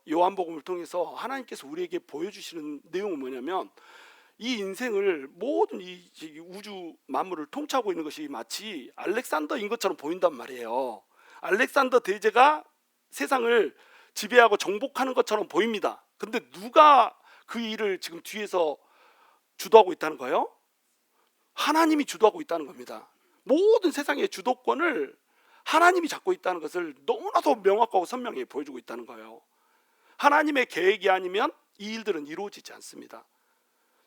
요한복음을 통해서 하나님께서 우리에게 보여주시는 내용은 뭐냐면 이 인생을 모든 이 우주 만물을 통치하고 있는 것이 마치 알렉산더인 것처럼 보인단 말이에요. 알렉산더 대제가 세상을 지배하고 정복하는 것처럼 보입니다. 근데 누가 그 일을 지금 뒤에서 주도하고 있다는 거예요? 하나님이 주도하고 있다는 겁니다. 모든 세상의 주도권을 하나님이 잡고 있다는 것을 너무나도 명확하고 선명히 보여주고 있다는 거예요. 하나님의 계획이 아니면 이 일들은 이루어지지 않습니다.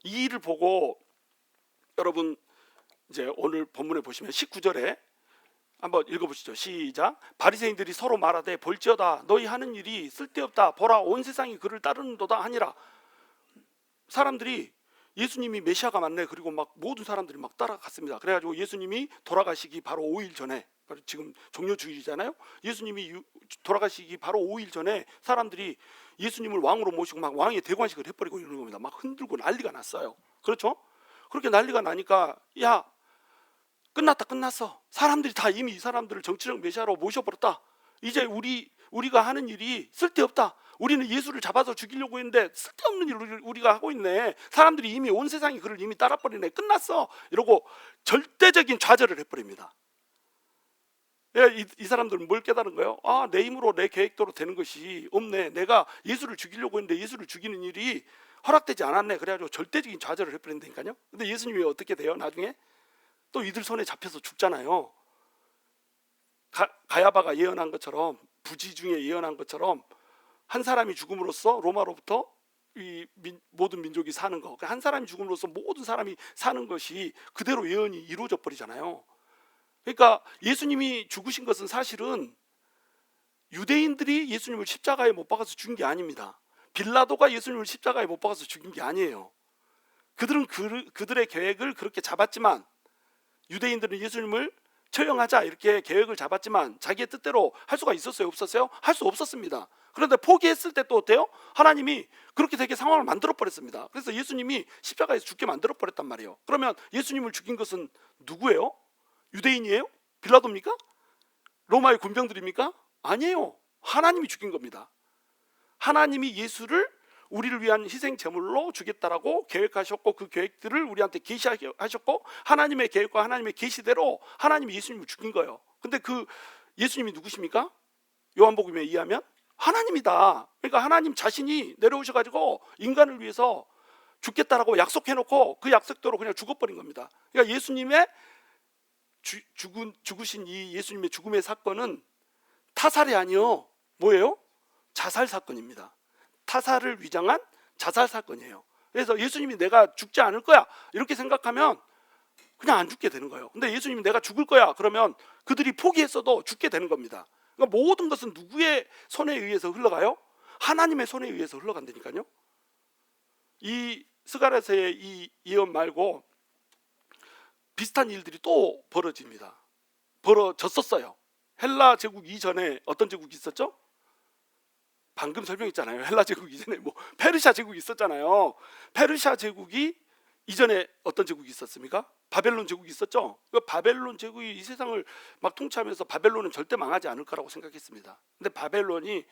이 일을 보고 여러분 이제 오늘 본문에 보시면 19절에 한번 읽어보시죠. 시작. 바리새인들이 서로 말하되 볼지어다 너희 하는 일이 쓸데없다. 보라 온 세상이 그를 따르는도다 하니라. 사람들이 예수님이 메시아가 맞네. 그리고 막 모든 사람들이 막 따라갔습니다. 그래가지고 예수님이 돌아가시기 바로 5일 전에, 지금 종료주일이잖아요. 예수님이 돌아가시기 바로 5일 전에 사람들이 예수님을 왕으로 모시고 막 왕의 대관식을 해버리고 이러는 겁니다. 막 흔들고 난리가 났어요. 그렇죠? 그렇게 난리가 나니까 야 끝났어. 사람들이 다 이미 이 사람들을 정치적 메시아로 모셔버렸다. 이제 우리가 하는 일이 쓸데없다. 우리는 예수를 잡아서 죽이려고 했는데 쓸데없는 일을 우리가 하고 있네. 사람들이 이미 온 세상이 그를 이미 따라버리네. 끝났어. 이러고 절대적인 좌절을 해버립니다. 이 사람들은 뭘 깨달은 거예요? 내 힘으로 내 계획대로 되는 것이 없네. 내가 예수를 죽이려고 했는데 예수를 죽이는 일이 허락되지 않았네. 그래가지고 절대적인 좌절을 해버린다니까요. 근데 예수님이 어떻게 돼요? 나중에 또 이들 손에 잡혀서 죽잖아요. 가야바가 예언한 것처럼, 부지 중에 예언한 것처럼 한 사람이 죽음으로써 로마로부터 이 모든 민족이 사는 거, 한 사람이 죽음으로써 모든 사람이 사는 것이 그대로 예언이 이루어져 버리잖아요. 그러니까 예수님이 죽으신 것은 사실은 유대인들이 예수님을 십자가에 못 박아서 죽인 게 아닙니다. 빌라도가 예수님을 십자가에 못 박아서 죽인 게 아니에요. 그들은 그들의 계획을 그렇게 잡았지만, 유대인들은 예수님을 처형하자 이렇게 계획을 잡았지만 자기의 뜻대로 할 수가 있었어요, 없었어요? 할 수 없었습니다. 그런데 포기했을 때 또 어때요? 하나님이 그렇게 되게 상황을 만들어 버렸습니다. 그래서 예수님이 십자가에서 죽게 만들어 버렸단 말이에요. 그러면 예수님을 죽인 것은 누구예요? 유대인이에요? 빌라도입니까? 로마의 군병들입니까? 아니에요. 하나님이 죽인 겁니다. 하나님이 예수를 우리를 위한 희생 제물로 주겠다라고 계획하셨고, 그 계획들을 우리한테 계시하셨고, 하나님의 계획과 하나님의 계시대로 하나님이 예수님을 죽인 거예요. 근데 그 예수님이 누구십니까? 요한복음에 의하면 하나님이다. 그러니까 하나님 자신이 내려오셔가지고 인간을 위해서 죽겠다라고 약속해놓고 그 약속대로 그냥 죽어버린 겁니다. 그러니까 예수님의 죽으신 이 예수님의 죽음의 사건은 타살이 아니요, 뭐예요? 자살 사건입니다. 타살을 위장한 자살 사건이에요. 그래서 예수님이 내가 죽지 않을 거야 이렇게 생각하면 그냥 안 죽게 되는 거예요. 근데 예수님이 내가 죽을 거야 그러면 그들이 포기했어도 죽게 되는 겁니다. 그러니까 모든 것은 누구의 손에 의해서 흘러가요? 하나님의 손에 의해서 흘러간다니까요. 이 스가랴서의 이 예언 말고 비슷한 일들이 또 벌어졌었어요. 헬라 제국 이전에 어떤 제국이 있었죠? 방금 설명했잖아요. 헬라 제국 이전에 뭐 페르시아 제국이 있었잖아요. 페르시아 제국이 이전에 어떤 제국이 있었습니까? 바벨론 제국이 있었죠. 그 바벨론 제국이 이 세상을 막 통치하면서 바벨론은 절대 망하지 않을 거라고 생각했습니다. 근데 바벨론이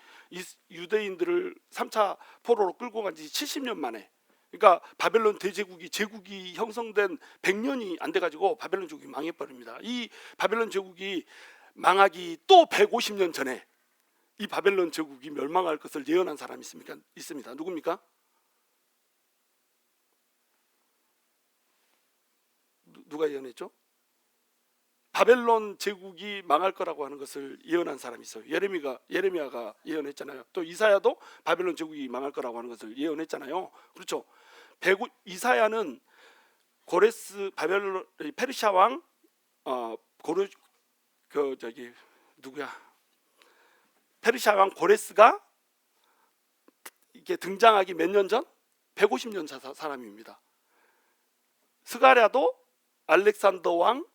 유대인들을 3차 포로로 끌고 간 지 70년 만에, 그러니까 바벨론 대제국이 제국이 형성된 100년이 안 돼가지고 바벨론 제국이 망해버립니다. 이 바벨론 제국이 망하기 또 150년 전에 이 바벨론 제국이 멸망할 것을 예언한 사람이 있습니다. 누굽니까? 누가 예언했죠? 바벨론 제국이 망할 거라고 하는 것을 예언한 사람이 있어요. 예레미야가 예언했잖아요. 또 이사야도 바벨론 제국이 망할 거라고 하는 것을 예언했잖아요. 그렇죠? 이사야는 고레스 바벨론 페르시아 왕 페르시아 왕 고레스가 이게 등장하기 몇 년 전? 150년 사람입니다. 스가랴도 알렉산더 왕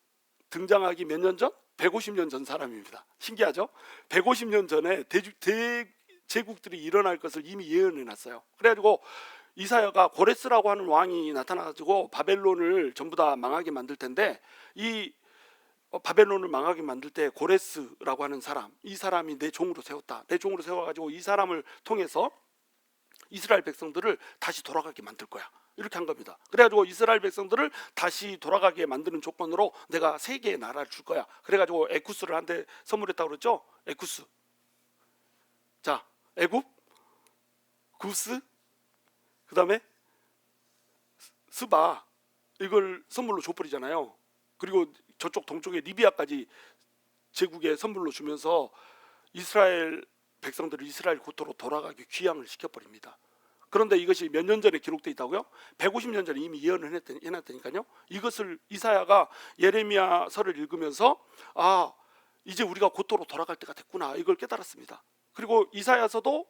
등장하기 몇 년 전? 150년 전 사람입니다. 신기하죠? 150년 전에 대제국들이 일어날 것을 이미 예언해 놨어요. 그래가지고 이사야가 고레스라고 하는 왕이 나타나가지고 바벨론을 전부 다 망하게 만들 텐데, 이 바벨론을 망하게 만들 때 고레스라고 하는 사람, 이 사람이 내 종으로 세웠다. 내 종으로 세워가지고 이 사람을 통해서 이스라엘 백성들을 다시 돌아가게 만들 거야. 이렇게 한 겁니다. 그래가지고 이스라엘 백성들을 다시 돌아가게 만드는 조건으로 내가 세 개의 나라를 줄 거야. 그래가지고 에쿠스를 한테 선물했다고 그랬죠. 에쿠스. 자, 애굽, 구스, 그 다음에 스바, 이걸 선물로 줘버리잖아요. 그리고 저쪽 동쪽의 리비아까지 제국에 선물로 주면서 이스라엘 백성들을 이스라엘 고토로 돌아가게 귀향을 시켜버립니다. 그런데 이것이 몇 년 전에 기록되어 있다고요? 150년 전에 이미 예언을 해놨다니까요. 이것을 이사야가 예레미야서를 읽으면서 이제 우리가 고토로 돌아갈 때가 됐구나, 이걸 깨달았습니다. 그리고 이사야서도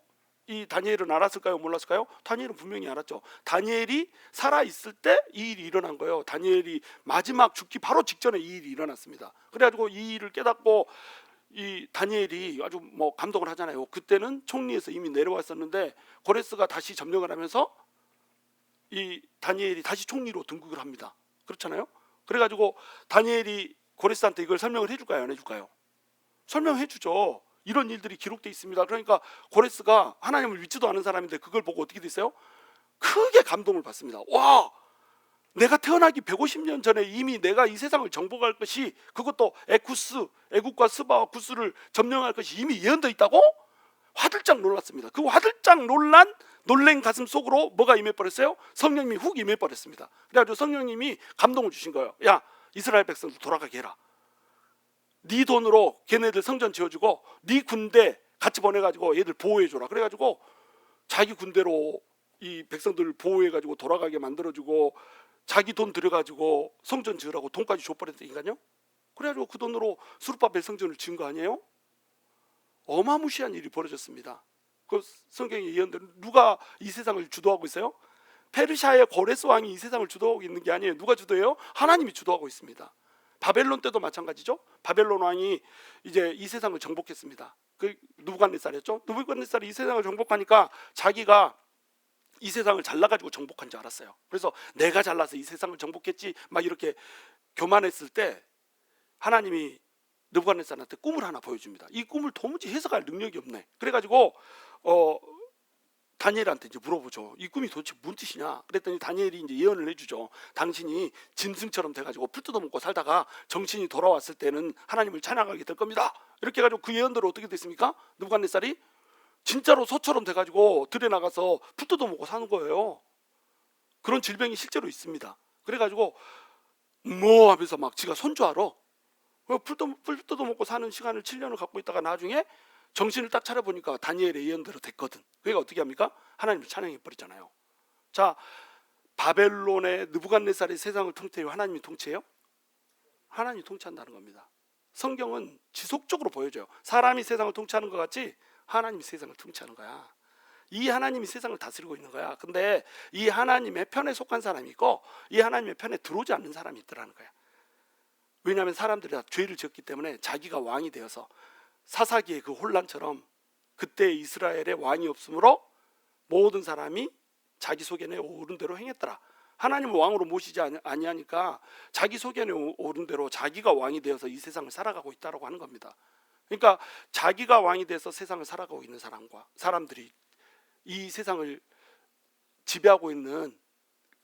이 다니엘은 알았을까요? 몰랐을까요? 다니엘은 분명히 알았죠. 다니엘이 살아있을 때 이 일이 일어난 거예요. 다니엘이 마지막 죽기 바로 직전에 이 일이 일어났습니다. 그래가지고 이 일을 깨닫고 이 다니엘이 아주 뭐 감동을 하잖아요. 그때는 총리에서 이미 내려왔었는데 고레스가 다시 점령을 하면서 이 다니엘이 다시 총리로 등극을 합니다. 그렇잖아요. 그래가지고 다니엘이 고레스한테 이걸 설명을 해줄까요? 안 해줄까요? 설명해 주죠. 이런 일들이 기록되어 있습니다. 그러니까 고레스가 하나님을 믿지도 않은 사람인데 그걸 보고 어떻게 됐어요? 크게 감동을 받습니다. 와, 내가 태어나기 150년 전에 이미 내가 이 세상을 정복할 것이, 그것도 애국과 스바와 구스를 점령할 것이 이미 예언되어 있다고? 화들짝 놀랐습니다. 그 화들짝 놀란 가슴 속으로 뭐가 임해버렸어요? 성령님이 훅 임해버렸습니다. 그래가지고 성령님이 감동을 주신 거예요. 야, 이스라엘 백성들 돌아가게 해라. 네 돈으로 걔네들 성전 지어주고 네 군대 같이 보내가지고 얘들 보호해줘라. 그래가지고 자기 군대로 이 백성들을 보호해가지고 돌아가게 만들어주고 자기 돈 들여가지고 성전 지으라고 돈까지 줘버렸다니까요. 그래가지고 그 돈으로 수르바벨 성전을 지은 거 아니에요? 어마무시한 일이 벌어졌습니다. 그 성경의 예언대로 누가 이 세상을 주도하고 있어요? 페르시아의 고레스 왕이 이 세상을 주도하고 있는 게 아니에요. 누가 주도해요? 하나님이 주도하고 있습니다. 바벨론 때도 마찬가지죠. 바벨론 왕이 이제 이 세상을 정복했습니다. 그 느부갓네살이었죠. 느부갓네살이 이 세상을 정복하니까 자기가 이 세상을 잘나가지고 정복한 줄 알았어요. 그래서 내가 잘나서 이 세상을 정복했지 막 이렇게 교만했을 때 하나님이 느부갓네살한테 꿈을 하나 보여줍니다. 이 꿈을 도무지 해석할 능력이 없네. 그래가지고 다니엘한테 이제 물어보죠. 이 꿈이 도대체 무슨 뜻이냐? 그랬더니 다니엘이 이제 예언을 해주죠. 당신이 짐승처럼 돼가지고 풀 뜯어먹고 살다가 정신이 돌아왔을 때는 하나님을 찬양하게 될 겁니다. 이렇게 해가지고 그 예언대로 어떻게 됐습니까? 느부갓네살이 진짜로 소처럼 돼가지고 들에 나가서 풀 뜯어먹고 사는 거예요. 그런 질병이 실제로 있습니다. 그래가지고 뭐 하면서 막 지가 선조하러 풀 뜯어먹고 사는 시간을 7년을 갖고 있다가 나중에 정신을 딱 차려보니까 다니엘의 예언대로 됐거든. 그러니까 어떻게 합니까? 하나님을 찬양해버리잖아요. 자, 바벨론의 느부갓네살이 세상을 통치해요? 하나님이 통치해요? 하나님이 통치한다는 겁니다. 성경은 지속적으로 보여줘요. 사람이 세상을 통치하는 것 같지 하나님이 세상을 통치하는 거야. 이 하나님이 세상을 다스리고 있는 거야. 근데 이 하나님의 편에 속한 사람이 있고 이 하나님의 편에 들어오지 않는 사람이 있더라는 거야. 왜냐하면 사람들이 다 죄를 지었기 때문에 자기가 왕이 되어서 사사기의 그 혼란처럼 그때 이스라엘의 왕이 없으므로 모든 사람이 자기 소견에 오른 대로 행했더라. 하나님을 왕으로 모시지 아니하니까 자기 소견에 오른 대로 자기가 왕이 되어서 이 세상을 살아가고 있다고 하는 겁니다. 그러니까 자기가 왕이 돼서 세상을 살아가고 있는 사람들이 이 세상을 지배하고 있는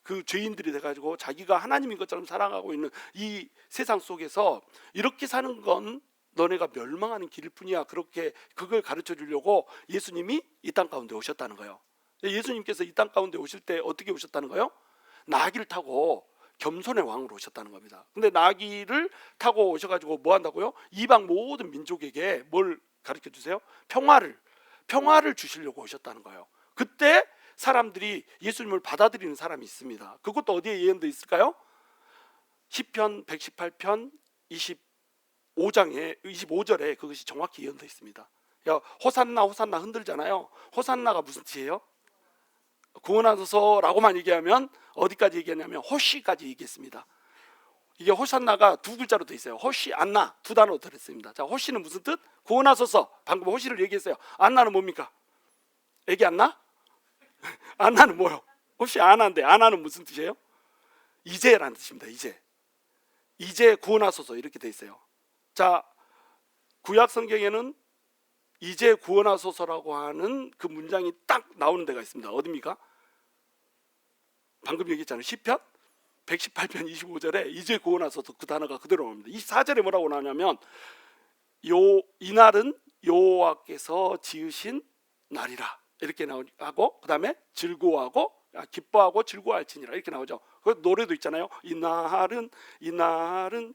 그 죄인들이 돼가지고 자기가 하나님인 것처럼 살아가고 있는 이 세상 속에서 이렇게 사는 건 너네가 멸망하는 길일 뿐이야. 그렇게 그걸 가르쳐 주려고 예수님이 이 땅 가운데 오셨다는 거예요. 예수님께서 이 땅 가운데 오실 때 어떻게 오셨다는 거예요? 나귀를 타고 겸손의 왕으로 오셨다는 겁니다. 근데 나귀를 타고 오셔가지고 뭐 한다고요? 이방 모든 민족에게 뭘 가르쳐 주세요? 평화를 주시려고 오셨다는 거예요. 그때 사람들이 예수님을 받아들이는 사람이 있습니다. 그것도 어디에 예언되어 있을까요? 시편 118편 25절에 그것이 정확히 예언되어 있습니다. 야, 호산나 호산나 흔들잖아요. 호산나가 무슨 뜻이에요? 구원하소서라고만 얘기하면 어디까지 얘기하냐면 호시까지 얘기했습니다. 이게 호산나가 두 글자로 되어 있어요. 호시, 안나 두 단어로 들었습니다. 자, 호시는 무슨 뜻? 구원하소서. 방금 호시를 얘기했어요. 안나는 뭡니까? 애기 안나? 안나는 뭐요? 호시 안나인데 안나는 무슨 뜻이에요? 이제라는 뜻입니다. 이제 구원하소서 이렇게 되어 있어요. 자, 구약 성경에는 이제 구원하소서라고 하는 그 문장이 딱 나오는 데가 있습니다. 어디입니까? 방금 얘기했잖아요. 시편 118편 25절에 이제 구원하소서 그 단어가 그대로 나옵니다. 24절에 뭐라고 나오냐면 이날은 여호와께서 지으신 날이라 이렇게 나오고, 그 다음에 즐거워하고 기뻐하고 즐거워할지니라 이렇게 나오죠. 그 노래도 있잖아요. 이날은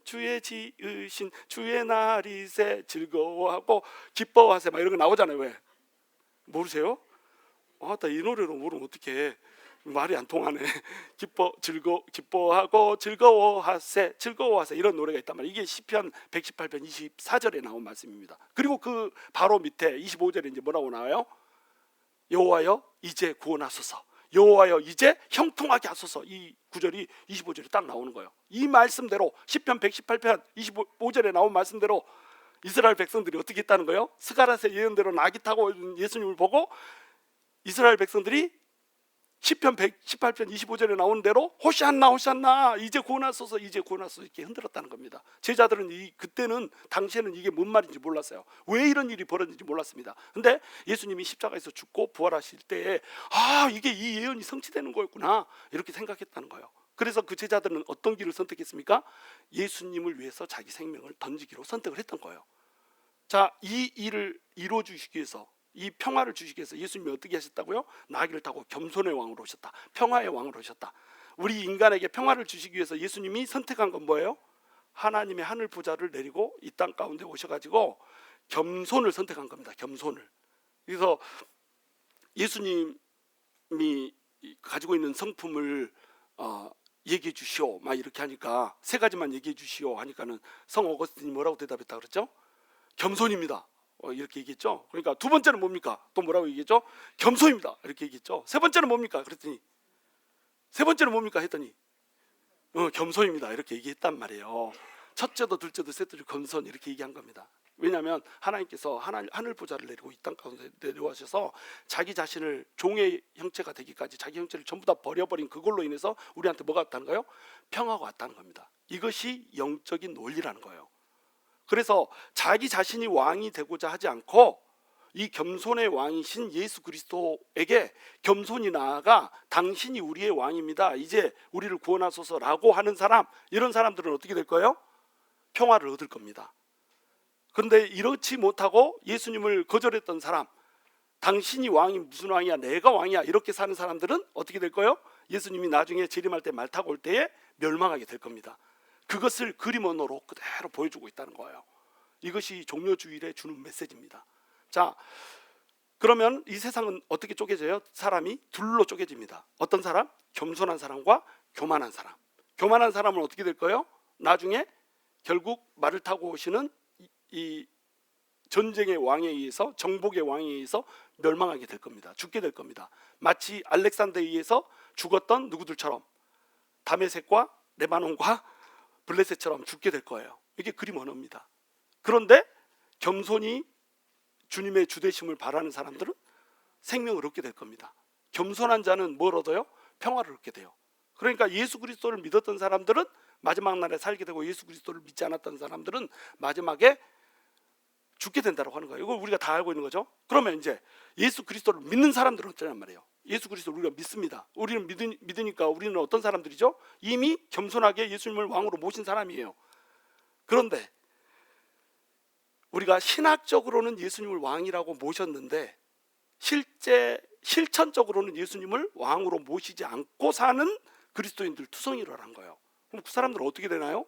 주의 지으신 주의 날이세 즐거워하고 기뻐하세 막 이런 거 나오잖아요. 왜? 모르세요? 이 노래로 모르면 어떡해. 말이 안 통하네. 기뻐하고 즐거워하세 이런 노래가 있단 말이에요. 이게 시편 118편 24절에 나온 말씀입니다. 그리고 그 바로 밑에 25절에 이제 뭐라고 나와요? 여호와여 이제 구원하소서, 여호와여 이제 형통하게 하소서. 이 구절이 25절에 딱 나오는 거예요. 이 말씀대로 시편 118편 25절에 나온 말씀대로 이스라엘 백성들이 어떻게 했다는 거예요? 스가랴의 예언대로 나귀 타고 예수님을 보고 이스라엘 백성들이 시편 118편 25절에 나오는 대로 호시안나 호시안나 이제 구원하소서 이렇게 흔들었다는 겁니다. 제자들은 그때는 당시에는 이게 뭔 말인지 몰랐어요. 왜 이런 일이 벌어진지 몰랐습니다. 근데 예수님이 십자가에서 죽고 부활하실 때에 이게 이 예언이 성취되는 거였구나 이렇게 생각했다는 거예요. 그래서 그 제자들은 어떤 길을 선택했습니까? 예수님을 위해서 자기 생명을 던지기로 선택을 했던 거예요. 자, 이 일을 이루어 주시기 위해서, 이 평화를 주시기 위해서 예수님이 어떻게 하셨다고요? 나귀를 타고 겸손의 왕으로 오셨다. 평화의 왕으로 오셨다. 우리 인간에게 평화를 주시기 위해서 예수님이 선택한 건 뭐예요? 하나님의 하늘 보좌를 내리고 이 땅 가운데 오셔가지고 겸손을 선택한 겁니다. 겸손을. 그래서 예수님이 가지고 있는 성품을 얘기해 주시오 막 이렇게 하니까, 세 가지만 얘기해 주시오 하니까는 성 어거스틴이 뭐라고 대답했다 그랬죠? 겸손입니다 이렇게 얘기했죠. 그러니까 두 번째는 뭡니까? 또 뭐라고 얘기했죠? 겸손입니다 이렇게 얘기했죠. 세 번째는 뭡니까? 그랬더니 세 번째는 뭡니까 했더니 겸손입니다. 이렇게 얘기했단 말이에요. 첫째도 둘째도 셋째도 겸손 이렇게 얘기한 겁니다. 왜냐하면 하나님께서 하늘 보좌를 내리고 이 땅 가운데 내려와셔서 자기 자신을 종의 형체가 되기까지 자기 형체를 전부 다 버려버린 그걸로 인해서 우리한테 뭐가 왔다는 거예요? 평화가 왔다는 겁니다. 이것이 영적인 논리라는 거예요. 그래서 자기 자신이 왕이 되고자 하지 않고 이 겸손의 왕이신 예수 그리스도에게 겸손히 나아가 당신이 우리의 왕입니다. 이제 우리를 구원하소서라고 하는 사람, 이런 사람들은 어떻게 될 거예요? 평화를 얻을 겁니다. 그런데 이렇지 못하고 예수님을 거절했던 사람, 당신이 왕이 무슨 왕이야, 내가 왕이야 이렇게 사는 사람들은 어떻게 될 거예요? 예수님이 나중에 재림할 때 말 타고 올 때에 멸망하게 될 겁니다. 그것을 그림 언어로 그대로 보여주고 있다는 거예요. 이것이 종려주일에 주는 메시지입니다. 자, 그러면 이 세상은 어떻게 쪼개져요? 사람이 둘로 쪼개집니다. 어떤 사람? 겸손한 사람과 교만한 사람. 교만한 사람은 어떻게 될 거예요? 나중에 결국 말을 타고 오시는 이 전쟁의 왕에 의해서, 정복의 왕에 의해서 멸망하게 될 겁니다. 죽게 될 겁니다. 마치 알렉산더에 의해서 죽었던 누구들처럼 다메섹과 레바논과 블레셋처럼 죽게 될 거예요. 이게 그림 언어입니다. 그런데 겸손히 주님의 주되심을 바라는 사람들은 생명을 얻게 될 겁니다. 겸손한 자는 뭘 얻어요? 평화를 얻게 돼요. 그러니까 예수 그리스도를 믿었던 사람들은 마지막 날에 살게 되고, 예수 그리스도를 믿지 않았던 사람들은 마지막에 죽게 된다고 하는 거예요. 이걸 우리가 다 알고 있는 거죠. 그러면 이제 예수 그리스도를 믿는 사람들은 어쩌냔 말이에요. 예수 그리스도를 우리가 믿습니다. 우리는 믿으니까 우리는 어떤 사람들이죠? 이미 겸손하게 예수님을 왕으로 모신 사람이에요. 그런데 우리가 신학적으로는 예수님을 왕이라고 모셨는데 실천적으로는 예수님을 왕으로 모시지 않고 사는 그리스도인들 투성이라는 거예요. 그럼 그 사람들은 어떻게 되나요?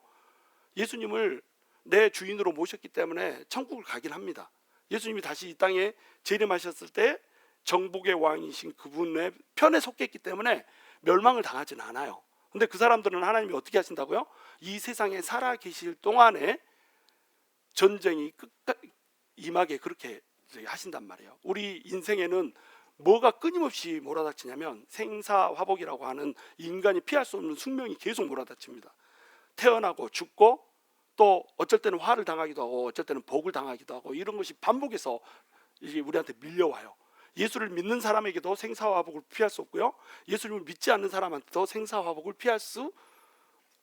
예수님을 내 주인으로 모셨기 때문에 천국을 가긴 합니다. 예수님이 다시 이 땅에 재림하셨을 때 정복의 왕이신 그분의 편에 속했기 때문에 멸망을 당하지는 않아요. 근데 그 사람들은 하나님이 어떻게 하신다고요? 이 세상에 살아 계실 동안에 전쟁이 끝까지 임하게 그렇게 하신단 말이에요. 우리 인생에는 뭐가 끊임없이 몰아닥치냐면 생사화복이라고 하는 인간이 피할 수 없는 숙명이 계속 몰아닥칩니다. 태어나고 죽고 또 어쩔 때는 화를 당하기도 하고 어쩔 때는 복을 당하기도 하고, 이런 것이 반복해서 이게 우리한테 밀려와요. 예수를 믿는 사람에게도 생사화복을 피할 수 없고요, 예수님을 믿지 않는 사람한테도 생사화복을 피할 수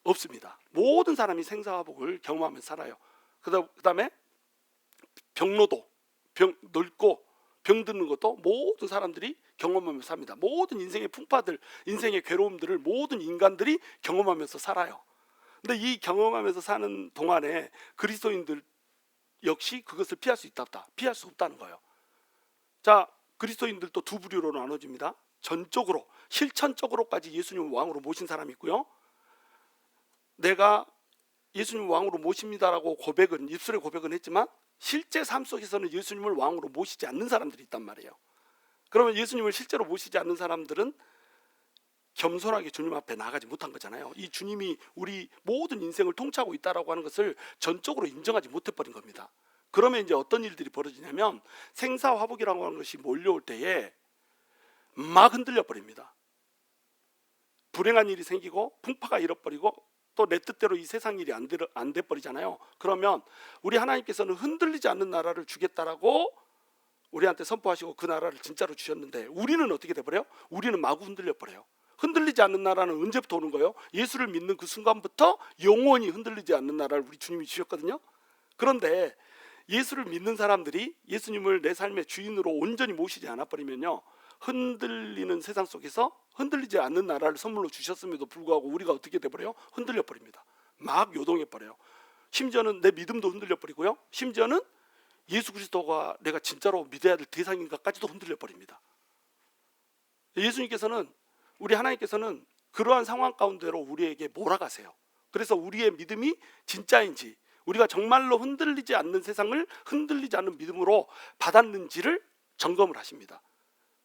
없습니다. 모든 사람이 생사화복을 경험하면서 살아요. 그 다음에 병로도, 늙고 병드는 것도 모든 사람들이 경험하면서 삽니다. 모든 인생의 풍파들, 인생의 괴로움들을 모든 인간들이 경험하면서 살아요. 근데 이 경험하면서 사는 동안에 그리스도인들 역시 그것을 피할 수 있다 없다? 피할 수 없다는 거예요. 자, 그리스도인들도 두 부류로 나눠집니다. 전적으로 실천적으로까지 예수님을 왕으로 모신 사람이 있고요, 내가 예수님 왕으로 모십니다라고 고백은, 입술의 고백은 했지만 실제 삶 속에서는 예수님을 왕으로 모시지 않는 사람들이 있단 말이에요. 그러면 예수님을 실제로 모시지 않는 사람들은 겸손하게 주님 앞에 나가지 못한 거잖아요. 이 주님이 우리 모든 인생을 통치하고 있다라고 하는 것을 전적으로 인정하지 못해버린 겁니다. 그러면 이제 어떤 일들이 벌어지냐면 생사화복이라고 하는 것이 몰려올 때에 막 흔들려 버립니다. 불행한 일이 생기고 풍파가 일어버리고 또 내 뜻대로 이 세상 일이 안 돼버리잖아요. 그러면 우리 하나님께서는 흔들리지 않는 나라를 주겠다라고 우리한테 선포하시고 그 나라를 진짜로 주셨는데, 우리는 어떻게 돼버려요? 우리는 마구 흔들려 버려요. 흔들리지 않는 나라는 언제부터 오는 거예요? 예수를 믿는 그 순간부터 영원히 흔들리지 않는 나라를 우리 주님이 주셨거든요. 그런데 예수를 믿는 사람들이 예수님을 내 삶의 주인으로 온전히 모시지 않아 버리면요, 흔들리는 세상 속에서 흔들리지 않는 나라를 선물로 주셨음에도 불구하고 우리가 어떻게 돼버려요? 흔들려 버립니다. 막 요동해 버려요. 심지어는 내 믿음도 흔들려 버리고요, 심지어는 예수 그리스도가 내가 진짜로 믿어야 될 대상인가까지도 흔들려 버립니다. 예수님께서는, 우리 하나님께서는 그러한 상황 가운데로 우리에게 몰아가세요. 그래서 우리의 믿음이 진짜인지, 우리가 정말로 흔들리지 않는 세상을 흔들리지 않는 믿음으로 받았는지를 점검을 하십니다.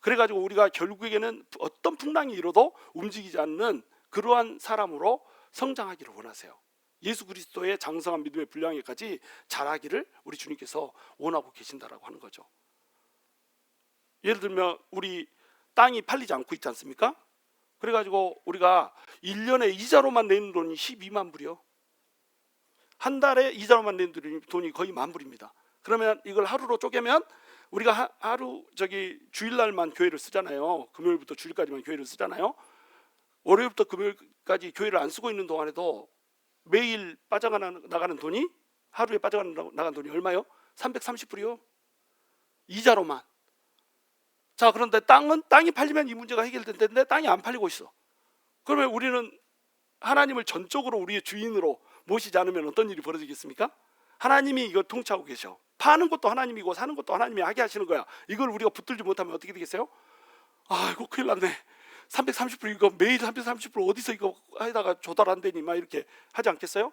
그래가지고 우리가 결국에는 어떤 풍랑이 일어도 움직이지 않는 그러한 사람으로 성장하기를 원하세요. 예수 그리스도의 장성한 믿음의 분량에까지 자라기를 우리 주님께서 원하고 계신다라고 하는 거죠. 예를 들면 우리 땅이 팔리지 않고 있지 않습니까? 그래가지고 우리가 1년에 이자로만 내는 돈이 12만 불이요. 한 달에 이자로만 내는 돈이 거의 10,000불입니다. 그러면 이걸 하루로 쪼개면 우리가 하루 주일날만 교회를 쓰잖아요. 금요일부터 주일까지만 교회를 쓰잖아요. 월요일부터 금요일까지 교회를 안 쓰고 있는 동안에도 매일 빠져나가는 돈이, 하루에 빠져나가는 돈이 얼마요? 330불이요. 이자로만. 자, 그런데 땅이 팔리면 이 문제가 해결될 텐데 땅이 안 팔리고 있어. 그러면 우리는 하나님을 전적으로 우리의 주인으로 모시지 않으면 어떤 일이 벌어지겠습니까? 하나님이 이걸 통치하고 계셔. 파는 것도 하나님이고 사는 것도 하나님이 하게 하시는 거야. 이걸 우리가 붙들지 못하면 어떻게 되겠어요? 아이고 큰일 났네. 330불 이거 매일 330불 어디서 이거 하다가 조달한다니 막 이렇게 하지 않겠어요?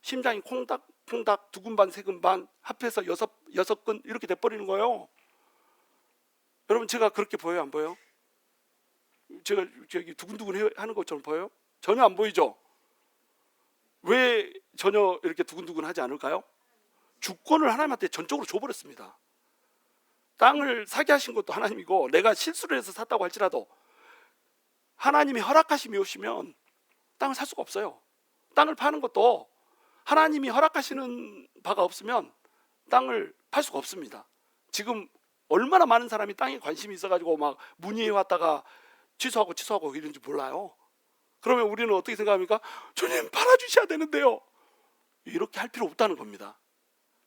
심장이 콩닥콩닥 두근반 세근반 합해서 여섯 근 이렇게 돼버리는 거예요. 여러분 제가 그렇게 보여요, 안 보여요? 제가 두근두근 하는 것처럼 보여요? 전혀 안 보이죠? 왜 전혀 이렇게 두근두근 하지 않을까요? 주권을 하나님한테 전적으로 줘버렸습니다. 땅을 사게 하신 것도 하나님이고, 내가 실수를 해서 샀다고 할지라도 하나님이 허락하심이 오시면 땅을 살 수가 없어요. 땅을 파는 것도 하나님이 허락하시는 바가 없으면 땅을 팔 수가 없습니다. 지금 얼마나 많은 사람이 땅에 관심이 있어가지고 막 문의해 왔다가 취소하고 이런지 몰라요. 그러면 우리는 어떻게 생각합니까? 주님 팔아주셔야 되는데요. 이렇게 할 필요 없다는 겁니다.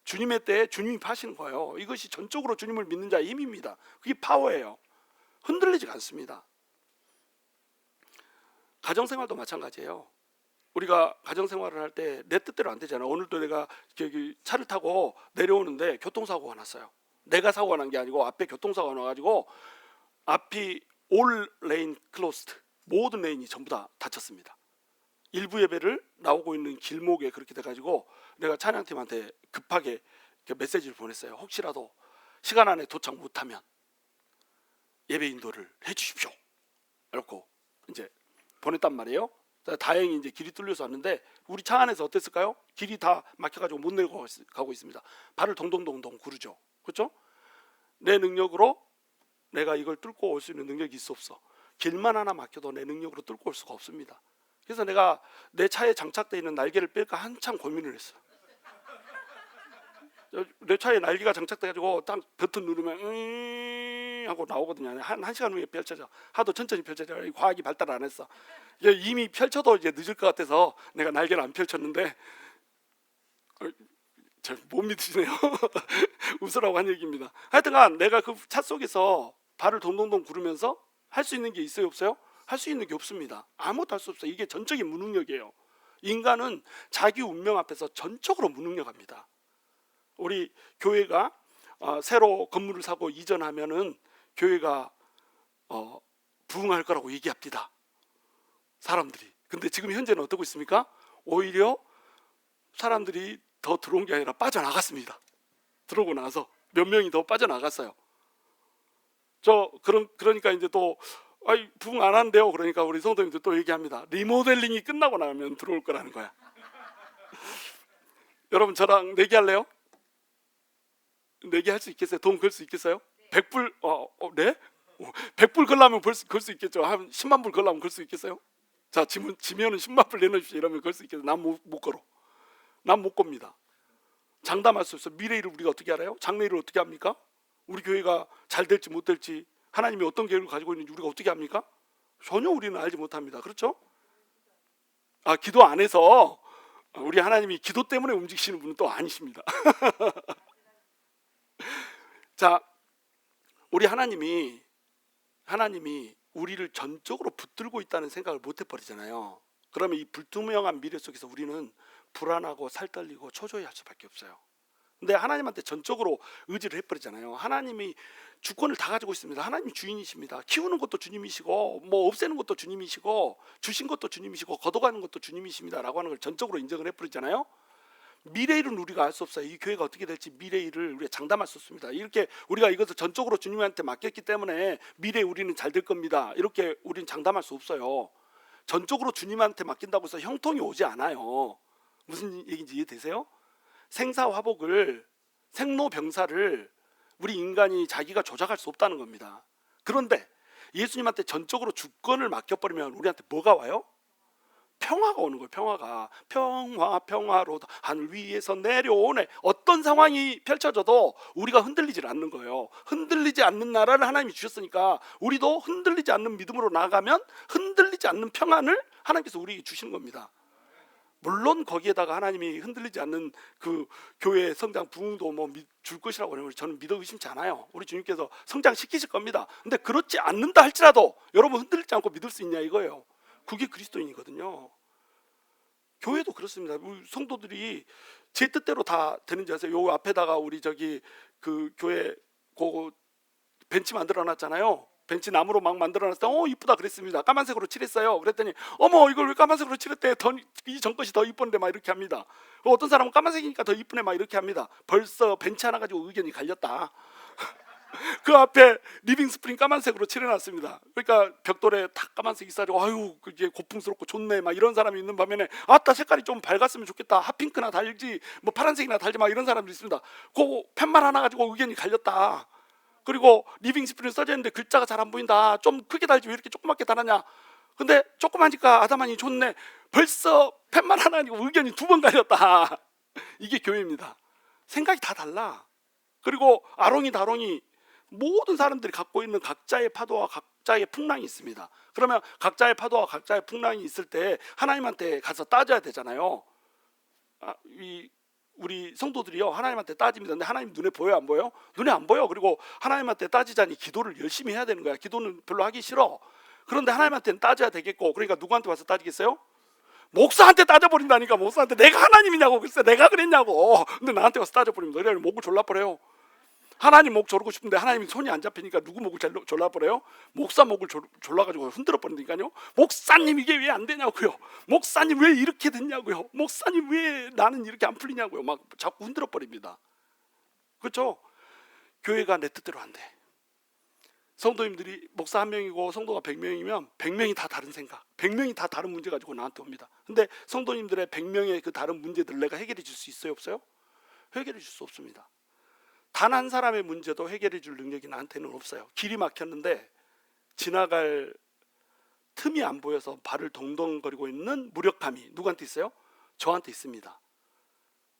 주님의 때에 주님이 파시는 거예요. 이것이 전적으로 주님을 믿는 자의 힘입니다. 그게 파워예요. 흔들리지 않습니다. 가정생활도 마찬가지예요. 우리가 가정생활을 할 때 내 뜻대로 안 되잖아요. 오늘도 내가 차를 타고 내려오는데 교통사고가 났어요. 내가 사고가 난 게 아니고 앞에 교통사고가 나가지고 앞이 all lane closed, 모든 레인이 전부 다 닫혔습니다. 일부 예배를 나오고 있는 길목에 그렇게 돼가지고 내가 찬양팀한테 급하게 메시지를 보냈어요. 혹시라도 시간 안에 도착 못하면 예배 인도를 해주십시오. 이렇게 이제 보냈단 말이에요. 다행히 이제 길이 뚫려서 왔는데 우리 차 안에서 어땠을까요? 길이 다 막혀가지고 못 내려가고 있습니다. 발을 동동동동 구르죠. 그렇죠? 내 능력으로 내가 이걸 뚫고 올 수 있는 능력이 있어 없어? 길만 하나 막혀도 내 능력으로 뚫고 올 수가 없습니다. 그래서 내가 내 차에 장착되어 있는 날개를 뺄까 한참 고민을 했어. 내 차에 날개가 장착돼가지고 딱 버튼 누르면 하고 나오거든요. 한 시간 후에 펼쳐져. 하도 천천히 펼쳐져. 과학이 발달 안 했어. 이미 펼쳐도 이제 늦을 것 같아서 내가 날개를 안 펼쳤는데 잘 못 믿으시네요. 웃으라고 한 얘기입니다. 하여튼간 내가 그 차 속에서 발을 동동동 구르면서 할 수 있는 게 있어요, 없어요? 할 수 있는 게 없습니다. 아무것도 할 수 없어요. 이게 전적인 무능력이에요. 인간은 자기 운명 앞에서 전적으로 무능력합니다. 우리 교회가 새로 건물을 사고 이전하면은 교회가 부흥할 거라고 얘기합니다. 사람들이. 근데 지금 현재는 어떻고 있습니까? 오히려 사람들이 더 들어온 게 아니라 빠져나갔습니다. 들어오고 나서 몇 명이 더 빠져나갔어요. 그러니까 이제 또 부흥 안 한대요. 그러니까 우리 성도님들 또 얘기합니다. 리모델링이 끝나고 나면 들어올 거라는 거야. 여러분 저랑 내기할래요? 내기할 수 있겠어요? 돈 걸 수 있겠어요? 100불 네? 100불 걸려면 걸 수 있겠죠. 한 10만 불 걸려면 걸 수 있겠어요? 자, 지면은 10만 불 내놓으십시오. 이러면 걸 수 있겠어요? 난 못 걸어. 난 못 겁니다. 장담할 수 없어요. 미래일을 우리가 어떻게 알아요? 장래일을 어떻게 합니까? 우리 교회가 잘 될지 못 될지, 하나님이 어떤 계획을 가지고 있는지 우리가 어떻게 합니까? 전혀 우리는 알지 못합니다. 그렇죠? 기도 안 해서 우리 하나님이 기도 때문에 움직이시는 분은 또 아니십니다. 자, 우리 하나님이 우리를 전적으로 붙들고 있다는 생각을 못 해버리잖아요. 그러면 이 불투명한 미래 속에서 우리는 불안하고 살떨리고 초조해할 수밖에 없어요. 근데 하나님한테 전적으로 의지를 해버리잖아요. 하나님이 주권을 다 가지고 있습니다. 하나님이 주인이십니다. 키우는 것도 주님이시고 뭐 없애는 것도 주님이시고 주신 것도 주님이시고 걷어가는 것도 주님이십니다 라고 하는 걸 전적으로 인정을 해버리잖아요. 미래일은 우리가 알 수 없어요. 이 교회가 어떻게 될지 미래일을 우리가 장담할 수 없습니다. 이렇게 우리가 이것을 전적으로 주님한테 맡겼기 때문에 미래에 우리는 잘 될 겁니다, 이렇게 우리는 장담할 수 없어요. 전적으로 주님한테 맡긴다고 해서 형통이 오지 않아요. 무슨 얘기인지 이해되세요? 생사화복을, 생로병사를 우리 인간이 자기가 조작할 수 없다는 겁니다. 그런데 예수님한테 전적으로 주권을 맡겨버리면 우리한테 뭐가 와요? 평화가 오는 거예요. 평화가. 평화로 하늘 위에서 내려오네. 어떤 상황이 펼쳐져도 우리가 흔들리질 않는 거예요. 흔들리지 않는 나라를 하나님이 주셨으니까 우리도 흔들리지 않는 믿음으로 나아가면 흔들리지 않는 평안을 하나님께서 우리에게 주시는 겁니다. 물론 거기에다가 하나님이 흔들리지 않는 그 교회 성장 부흥도 뭐 줄 것이라고 하면 저는 믿어 의심치 않아요. 우리 주님께서 성장시키실 겁니다. 근데 그렇지 않는다 할지라도 여러분 흔들리지 않고 믿을 수 있냐 이거예요. 그게 그리스도인이거든요. 교회도 그렇습니다. 우리 성도들이 제 뜻대로 다 되는지 아세요? 요 앞에다가 우리 저기 그 교회 그 벤치 만들어 놨잖아요. 벤치 나무로 막 만들어 놨을 때 이쁘다 그랬습니다. 까만색으로 칠했어요. 그랬더니 어머 이걸 왜 까만색으로 칠했대? 이 전 것이 더 이쁜데 막 이렇게 합니다. 어떤 사람은 까만색이니까 더 이쁘네 막 이렇게 합니다. 벌써 벤치 하나 가지고 의견이 갈렸다. 그 앞에 리빙 스프링 까만색으로 칠해놨습니다. 그러니까 벽돌에 다 까만색이 쌓이고 아유 그게 고풍스럽고 좋네 막 이런 사람이 있는 반면에 아따 색깔이 좀 밝았으면 좋겠다. 핫핑크나 달지 뭐 파란색이나 달지 막 이런 사람들이 있습니다. 그 펜만 하나 가지고 의견이 갈렸다. 그리고 리빙 스프링 써져 있는데 글자가 잘 안 보인다. 좀 크게 달지 왜 이렇게 조그맣게 달았냐. 근데 조그마니까 아담하니 좋네. 벌써 펜만 하나 아니고 의견이 2번 갈렸다. 이게 교회입니다. 생각이 다 달라. 그리고 아롱이 다롱이 모든 사람들이 갖고 있는 각자의 파도와 각자의 풍랑이 있습니다. 그러면 각자의 파도와 각자의 풍랑이 있을 때 하나님한테 가서 따져야 되잖아요. 우리 성도들이요 하나님한테 따집니다. 근데 하나님 눈에 보여요 안 보여요? 눈에 안 보여. 그리고 하나님한테 따지자니 기도를 열심히 해야 되는 거야. 기도는 별로 하기 싫어. 그런데 하나님한테는 따져야 되겠고, 그러니까 누구한테 와서 따지겠어요? 목사한테 따져버린다니까. 목사한테 내가 하나님이냐고. 글쎄 내가 그랬냐고. 근데 나한테 와서 따져버립니다. 그래 목을 졸라버려요. 하나님 목 조르고 싶은데 하나님이 손이 안 잡히니까 누구 목을 졸라버려요? 목사 목을 졸라가지고 흔들어 버리니까요. 목사님 이게 왜 안 되냐고요. 목사님 왜 이렇게 됐냐고요. 목사님 왜 나는 이렇게 안 풀리냐고요. 막 자꾸 흔들어 버립니다. 그렇죠? 교회가 내 뜻대로 안 돼. 성도님들이 목사 1명이고 성도가 100명이면 100명이 다 다른 생각, 100명이 다 다른 문제 가지고 나한테 옵니다. 근데 성도님들의 100명의 그 다른 문제들을 내가 해결해 줄 수 있어요 없어요? 해결해 줄 수 없습니다. 단 한 사람의 문제도 해결해 줄 능력이 나한테는 없어요. 길이 막혔는데 지나갈 틈이 안 보여서 발을 동동거리고 있는 무력감이 누구한테 있어요? 저한테 있습니다.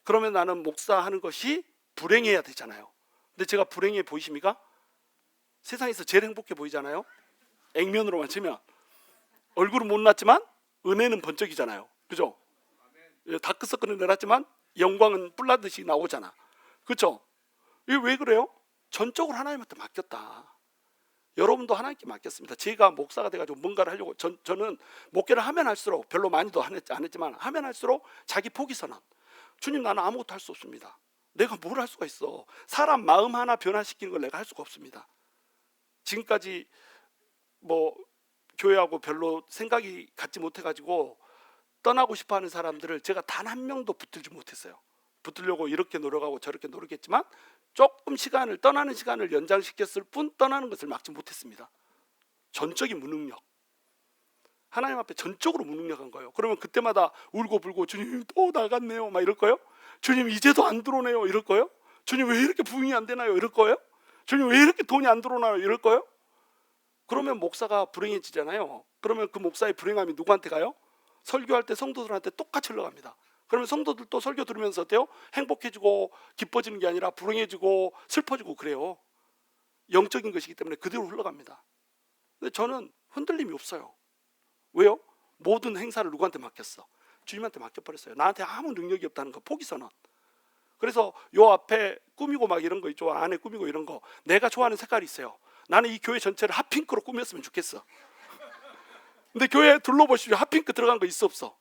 그러면 나는 목사하는 것이 불행해야 되잖아요. 근데 제가 불행해 보이십니까? 세상에서 제일 행복해 보이잖아요. 액면으로만 치면 얼굴은 못났지만 은혜는 번쩍이잖아요. 그죠? 다크서클은 내놨지만 영광은 뿔나듯이 나오잖아. 그렇죠? 이게 왜 그래요? 전적으로 하나님한테 맡겼다. 여러분도 하나님께 맡겼습니다. 제가 목사가 돼가지고 뭔가를 하려고 저는 목회를 하면 할수록 별로 많이도 안 했지만 하면 할수록 자기 포기선언. 주님 나는 아무것도 할 수 없습니다. 내가 뭘 할 수가 있어. 사람 마음 하나 변화시키는 걸 내가 할 수가 없습니다. 지금까지 뭐 교회하고 별로 생각이 같지 못해가지고 떠나고 싶어하는 사람들을 제가 단 한 명도 붙들지 못했어요. 붙들려고 이렇게 노력하고 저렇게 노력했지만 조금 떠나는 시간을 연장시켰을 뿐 떠나는 것을 막지 못했습니다. 전적인 무능력. 하나님 앞에 전적으로 무능력한 거예요. 그러면 그때마다 울고불고 주님 또 나갔네요 막 이럴 거예요? 주님 이제도 안 들어오네요 이럴 거예요? 주님 왜 이렇게 부흥이 안 되나요 이럴 거예요? 주님 왜 이렇게 돈이 안 들어오나요 이럴 거예요? 그러면 목사가 불행해지잖아요. 그러면 그 목사의 불행함이 누구한테 가요? 설교할 때 성도들한테 똑같이 흘러갑니다. 그러면 성도들도 설교 들으면서 어때요? 행복해지고 기뻐지는 게 아니라 불행해지고 슬퍼지고 그래요. 영적인 것이기 때문에 그대로 흘러갑니다. 근데 저는 흔들림이 없어요. 왜요? 모든 행사를 누구한테 맡겼어? 주님한테 맡겨버렸어요. 나한테 아무 능력이 없다는 거 포기선언. 그래서 요 앞에 꾸미고 막 이런 거 있죠. 안에 꾸미고 이런 거 내가 좋아하는 색깔이 있어요. 나는 이 교회 전체를 핫핑크로 꾸몄으면 좋겠어. 근데 교회 둘러보시죠. 핫핑크 들어간 거 있어 없어?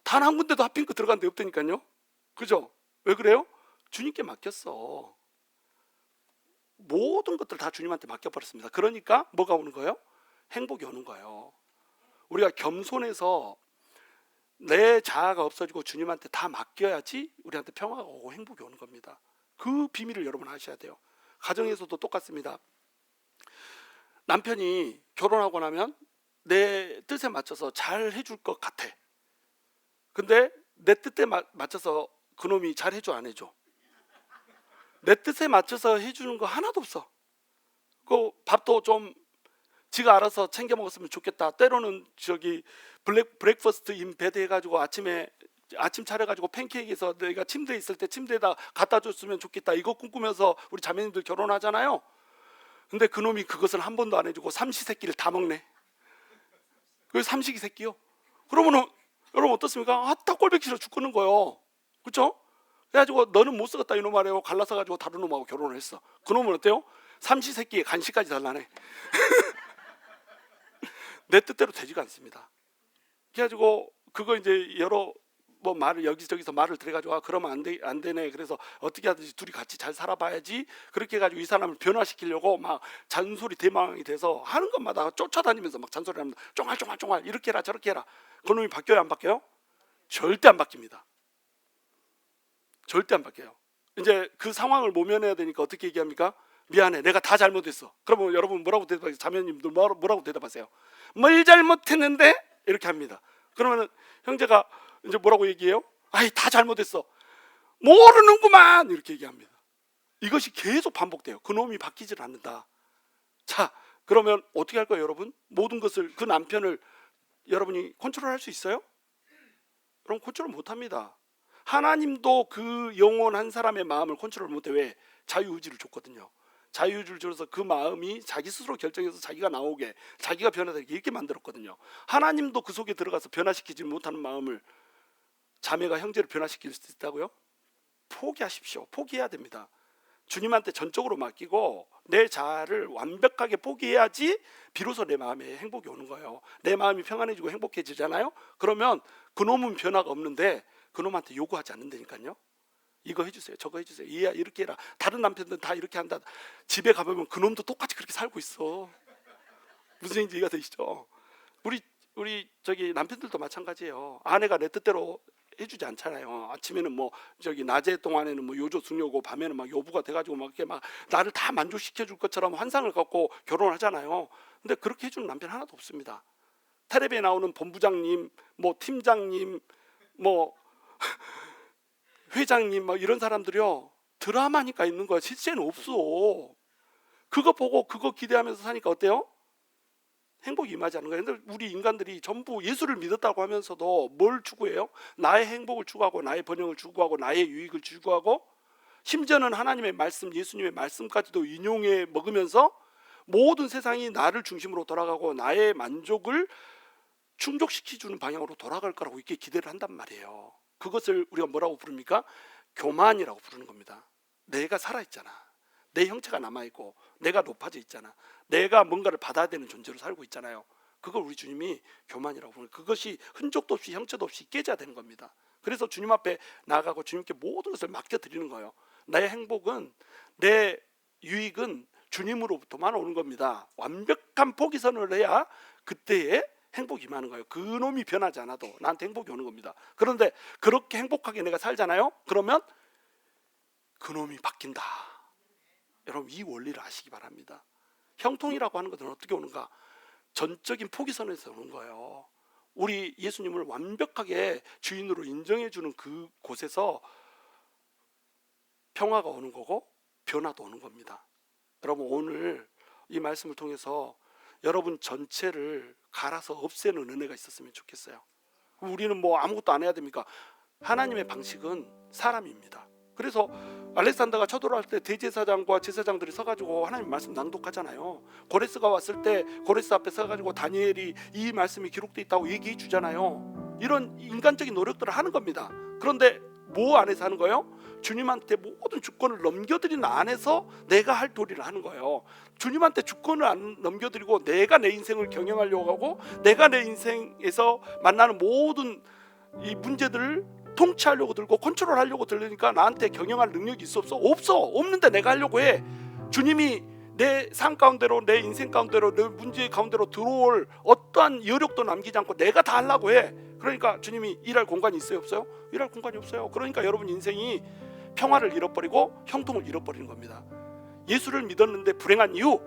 단 한 군데도 핫핑크 들어간 데 없다니까요. 그죠? 왜 그래요? 주님께 맡겼어. 모든 것들 다 주님한테 맡겨버렸습니다. 그러니까 뭐가 오는 거예요? 행복이 오는 거예요. 우리가 겸손해서 내 자아가 없어지고 주님한테 다 맡겨야지 우리한테 평화가 오고 행복이 오는 겁니다. 그 비밀을 여러분 아셔야 돼요. 가정에서도 똑같습니다. 남편이 결혼하고 나면 내 뜻에 맞춰서 잘 해줄 것 같아. 근데 내 뜻에 맞춰서 그놈이 잘 해줘 안 해줘? 내 뜻에 맞춰서 해주는 거 하나도 없어. 그 밥도 좀 지가 알아서 챙겨 먹었으면 좋겠다. 때로는 저기 브렉퍼스트 인 베드 해가지고 아침 차려가지고 팬케이크에서 내가 침대에 있을 때 침대에다 갖다 줬으면 좋겠다. 이거 꿈꾸면서 우리 자매님들 결혼하잖아요. 근데 그놈이 그것을 한 번도 안 해주고 삼시세끼를 다 먹네. 그 삼식이 새끼요. 그러면은 여러분 어떻습니까? 다 꼴보기 싫어 죽겠는 거예요. 그렇죠? 그래가지고 너는 못 쓰겠다 이놈 말이에요. 갈라서가지고 다른 놈하고 결혼을 했어. 그놈은 어때요? 삼시세끼에 간식까지 달라네. 내 뜻대로 되지가 않습니다. 그래가지고 그거 이제 여러 뭐 말을 여기저기서 말을 들어가지고 그러면 안 되네. 그래서 어떻게 하든지 둘이 같이 잘 살아봐야지. 그렇게 해가지고 이 사람을 변화시키려고 막 잔소리 대망이 돼서 하는 것마다 쫓아다니면서 막 잔소리합니다. 쫑알쫑알쫑알 이렇게 해라 저렇게 해라. 그놈이 바뀌어요 안 바뀌어요? 절대 안 바뀝니다. 절대 안 바뀌어요. 이제 그 상황을 모면해야 되니까 어떻게 얘기합니까? 미안해 내가 다 잘못했어. 그러면 여러분 뭐라고 대답하세요? 자매님들 뭐라고 대답하세요? 뭘 잘못했는데? 이렇게 합니다. 그러면 형제가 이제 뭐라고 얘기해요? 아이 다 잘못했어. 모르는구만 이렇게 얘기합니다. 이것이 계속 반복돼요. 그놈이 바뀌질 않는다. 자 그러면 어떻게 할 거예요 여러분? 모든 것을 그 남편을 여러분이 컨트롤할 수 있어요? 그럼 컨트롤 못합니다. 하나님도 그 영혼한 사람의 마음을 컨트롤 못해. 왜? 자유의지를 줬거든요. 자유의지를 줘서 그 마음이 자기 스스로 결정해서 자기가 나오게 자기가 변화되게 이렇게 만들었거든요. 하나님도 그 속에 들어가서 변화시키지 못하는 마음을 자매가 형제를 변화시킬 수 있다고요? 포기하십시오. 포기해야 됩니다. 주님한테 전적으로 맡기고 내 자아를 완벽하게 포기해야지 비로소 내 마음에 행복이 오는 거예요. 내 마음이 평안해지고 행복해지잖아요. 그러면 그놈은 변화가 없는데 그놈한테 요구하지 않는다니까요. 이거 해주세요 저거 해주세요 얘야 이렇게 해라. 다른 남편들은 다 이렇게 한다. 집에 가보면 그놈도 똑같이 그렇게 살고 있어. 무슨 얘기인지 이해가 되시죠? 우리 저기 남편들도 마찬가지예요. 아내가 내 뜻대로 해주지 않잖아요. 아침에는 뭐 저기 낮에 동안에는 뭐 요조 숙녀고 밤에는 막 요부가 돼가지고 막 이렇게 막 나를 다 만족시켜 줄 것처럼 환상을 갖고 결혼하잖아요. 근데 그렇게 해주는 남편 하나도 없습니다. 텔레비에 나오는 본부장님, 뭐 팀장님, 뭐 회장님 막 이런 사람들이요 드라마니까 있는 거야. 실제는 없어. 그거 보고 그거 기대하면서 사니까 어때요? 행복이 임하지 않는 거예요. 근데 우리 인간들이 전부 예수를 믿었다고 하면서도 뭘 추구해요? 나의 행복을 추구하고 나의 번영을 추구하고 나의 유익을 추구하고 심지어는 하나님의 말씀, 예수님의 말씀까지도 인용해 먹으면서 모든 세상이 나를 중심으로 돌아가고 나의 만족을 충족시켜주는 방향으로 돌아갈 거라고 이렇게 기대를 한단 말이에요. 그것을 우리가 뭐라고 부릅니까? 교만이라고 부르는 겁니다. 내가 살아있잖아. 내 형체가 남아있고 내가 높아져 있잖아. 내가 뭔가를 받아야 되는 존재로 살고 있잖아요. 그걸 우리 주님이 교만이라고 부르는 거예요. 그것이 흔적도 없이 형체도 없이 깨져야 되는 겁니다. 그래서 주님 앞에 나아가고 주님께 모든 것을 맡겨드리는 거예요. 나의 행복은 내 유익은 주님으로부터만 오는 겁니다. 완벽한 포기선을 해야 그때에 행복이 임하는 거예요. 그놈이 변하지 않아도 나한테 행복이 오는 겁니다. 그런데 그렇게 행복하게 내가 살잖아요. 그러면 그놈이 바뀐다. 여러분 이 원리를 아시기 바랍니다. 형통이라고 하는 것은 어떻게 오는가? 전적인 포기선에서 오는 거예요. 우리 예수님을 완벽하게 주인으로 인정해 주는 그 곳에서 평화가 오는 거고 변화도 오는 겁니다. 여러분 오늘 이 말씀을 통해서 여러분 전체를 갈아서 없애는 은혜가 있었으면 좋겠어요. 우리는 뭐 아무것도 안 해야 됩니까? 하나님의 방식은 사람입니다. 그래서 알렉산더가 쳐들어갈 때 대제사장과 제사장들이 서가지고 하나님 말씀 낭독하잖아요. 고레스가 왔을 때 고레스 앞에 서가지고 다니엘이 이 말씀이 기록되어 있다고 얘기해 주잖아요. 이런 인간적인 노력들을 하는 겁니다. 그런데 뭐 안에서 하는 거예요? 주님한테 모든 주권을 넘겨드리는 안에서 내가 할 도리를 하는 거예요. 주님한테 주권을 안 넘겨드리고 내가 내 인생을 경영하려고 하고 내가 내 인생에서 만나는 모든 이 문제들을 통치하려고 들고 컨트롤하려고 들으니까 나한테 경영할 능력이 있어 없어? 없어. 없는데 내가 하려고 해. 주님이 내 삶 가운데로 내 인생 가운데로 내 문제 가운데로 들어올 어떠한 여력도 남기지 않고 내가 다 하려고 해. 그러니까 주님이 일할 공간이 있어요 없어요? 일할 공간이 없어요. 그러니까 여러분 인생이 평화를 잃어버리고 형통을 잃어버리는 겁니다. 예수를 믿었는데 불행한 이유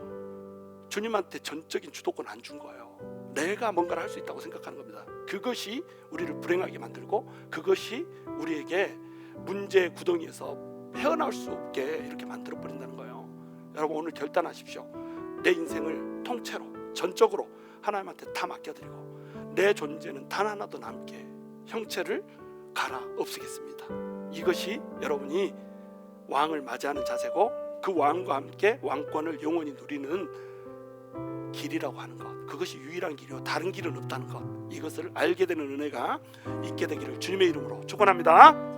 주님한테 전적인 주도권 안 준 거예요. 내가 뭔가를 할 수 있다고 생각하는 겁니다. 그것이 우리를 불행하게 만들고 그것이 우리에게 문제의 구덩이에서 헤어나올 수 없게 이렇게 만들어버린다는 거예요. 여러분 오늘 결단하십시오. 내 인생을 통째로 전적으로 하나님한테 다 맡겨드리고 내 존재는 단 하나도 남게 형체를 갈아 없애겠습니다. 이것이 여러분이 왕을 맞이하는 자세고 그 왕과 함께 왕권을 영원히 누리는 길이라고 하는 것, 그것이 유일한 길이요 다른 길은 없다는 것, 이것을 알게 되는 은혜가 있게 되기를 주님의 이름으로 축원합니다.